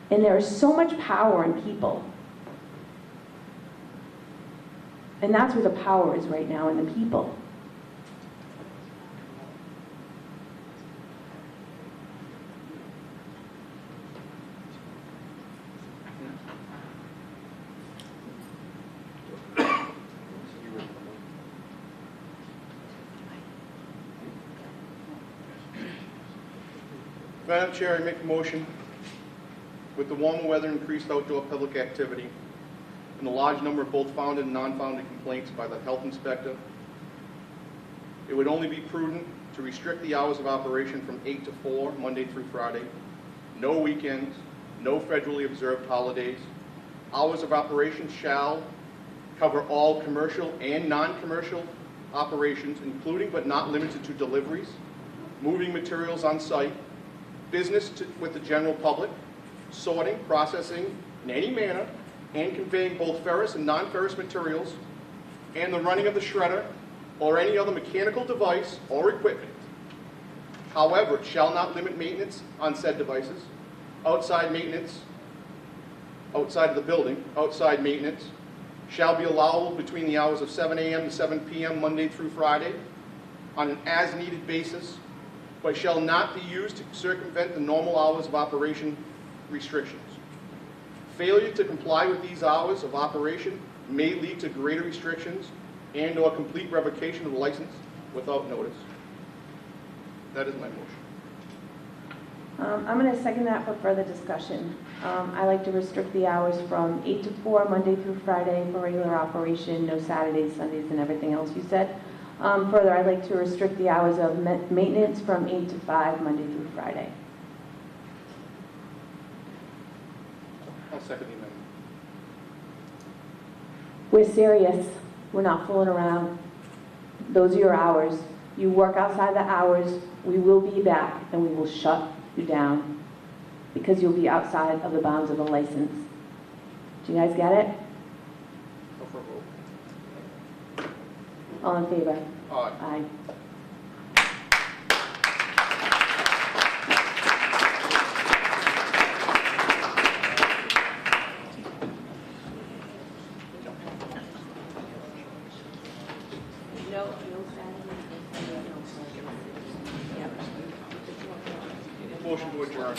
And there is so much power in people. And that's where the power is right now, in the people. Madam Chair, I make a motion with the warmer weather, increased outdoor public activity, and the large number of both founded and non-founded complaints by the health inspector, it would only be prudent to restrict the hours of operation from 8 to 4, Monday through Friday, no weekends, no federally observed holidays. Hours of operation shall cover all commercial and non-commercial operations, including but not limited to deliveries, moving materials on site, business with the general public, sorting, processing in any manner, and conveying both ferrous and non-ferrous materials, and the running of the shredder or any other mechanical device or equipment. However, it shall not limit maintenance on said devices, outside maintenance, outside of the building, outside maintenance, shall be allowable between the hours of 7 a.m. to 7 p.m. Monday through Friday on an as-needed basis, but shall not be used to circumvent the normal hours of operation restrictions. Failure to comply with these hours of operation may lead to greater restrictions and/or complete revocation of the license without notice. That is my motion. I'm going to second that for further discussion. I like to restrict the hours from 8 to 4, Monday through Friday for regular operation, no Saturdays, Sundays, and everything else you said. Further, I'd like to restrict the hours of maintenance from 8 to 5, Monday through Friday. I'll second the amendment. We're serious. We're not fooling around. Those are your hours. You work outside the hours, we will be back and we will shut you down because you'll be outside of the bounds of the license. Do you guys get it? Go for a vote. All in favor? Aye. Aye. No Saturday, no Sunday. Yep. Motion to adjourn.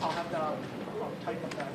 I'll have to type up that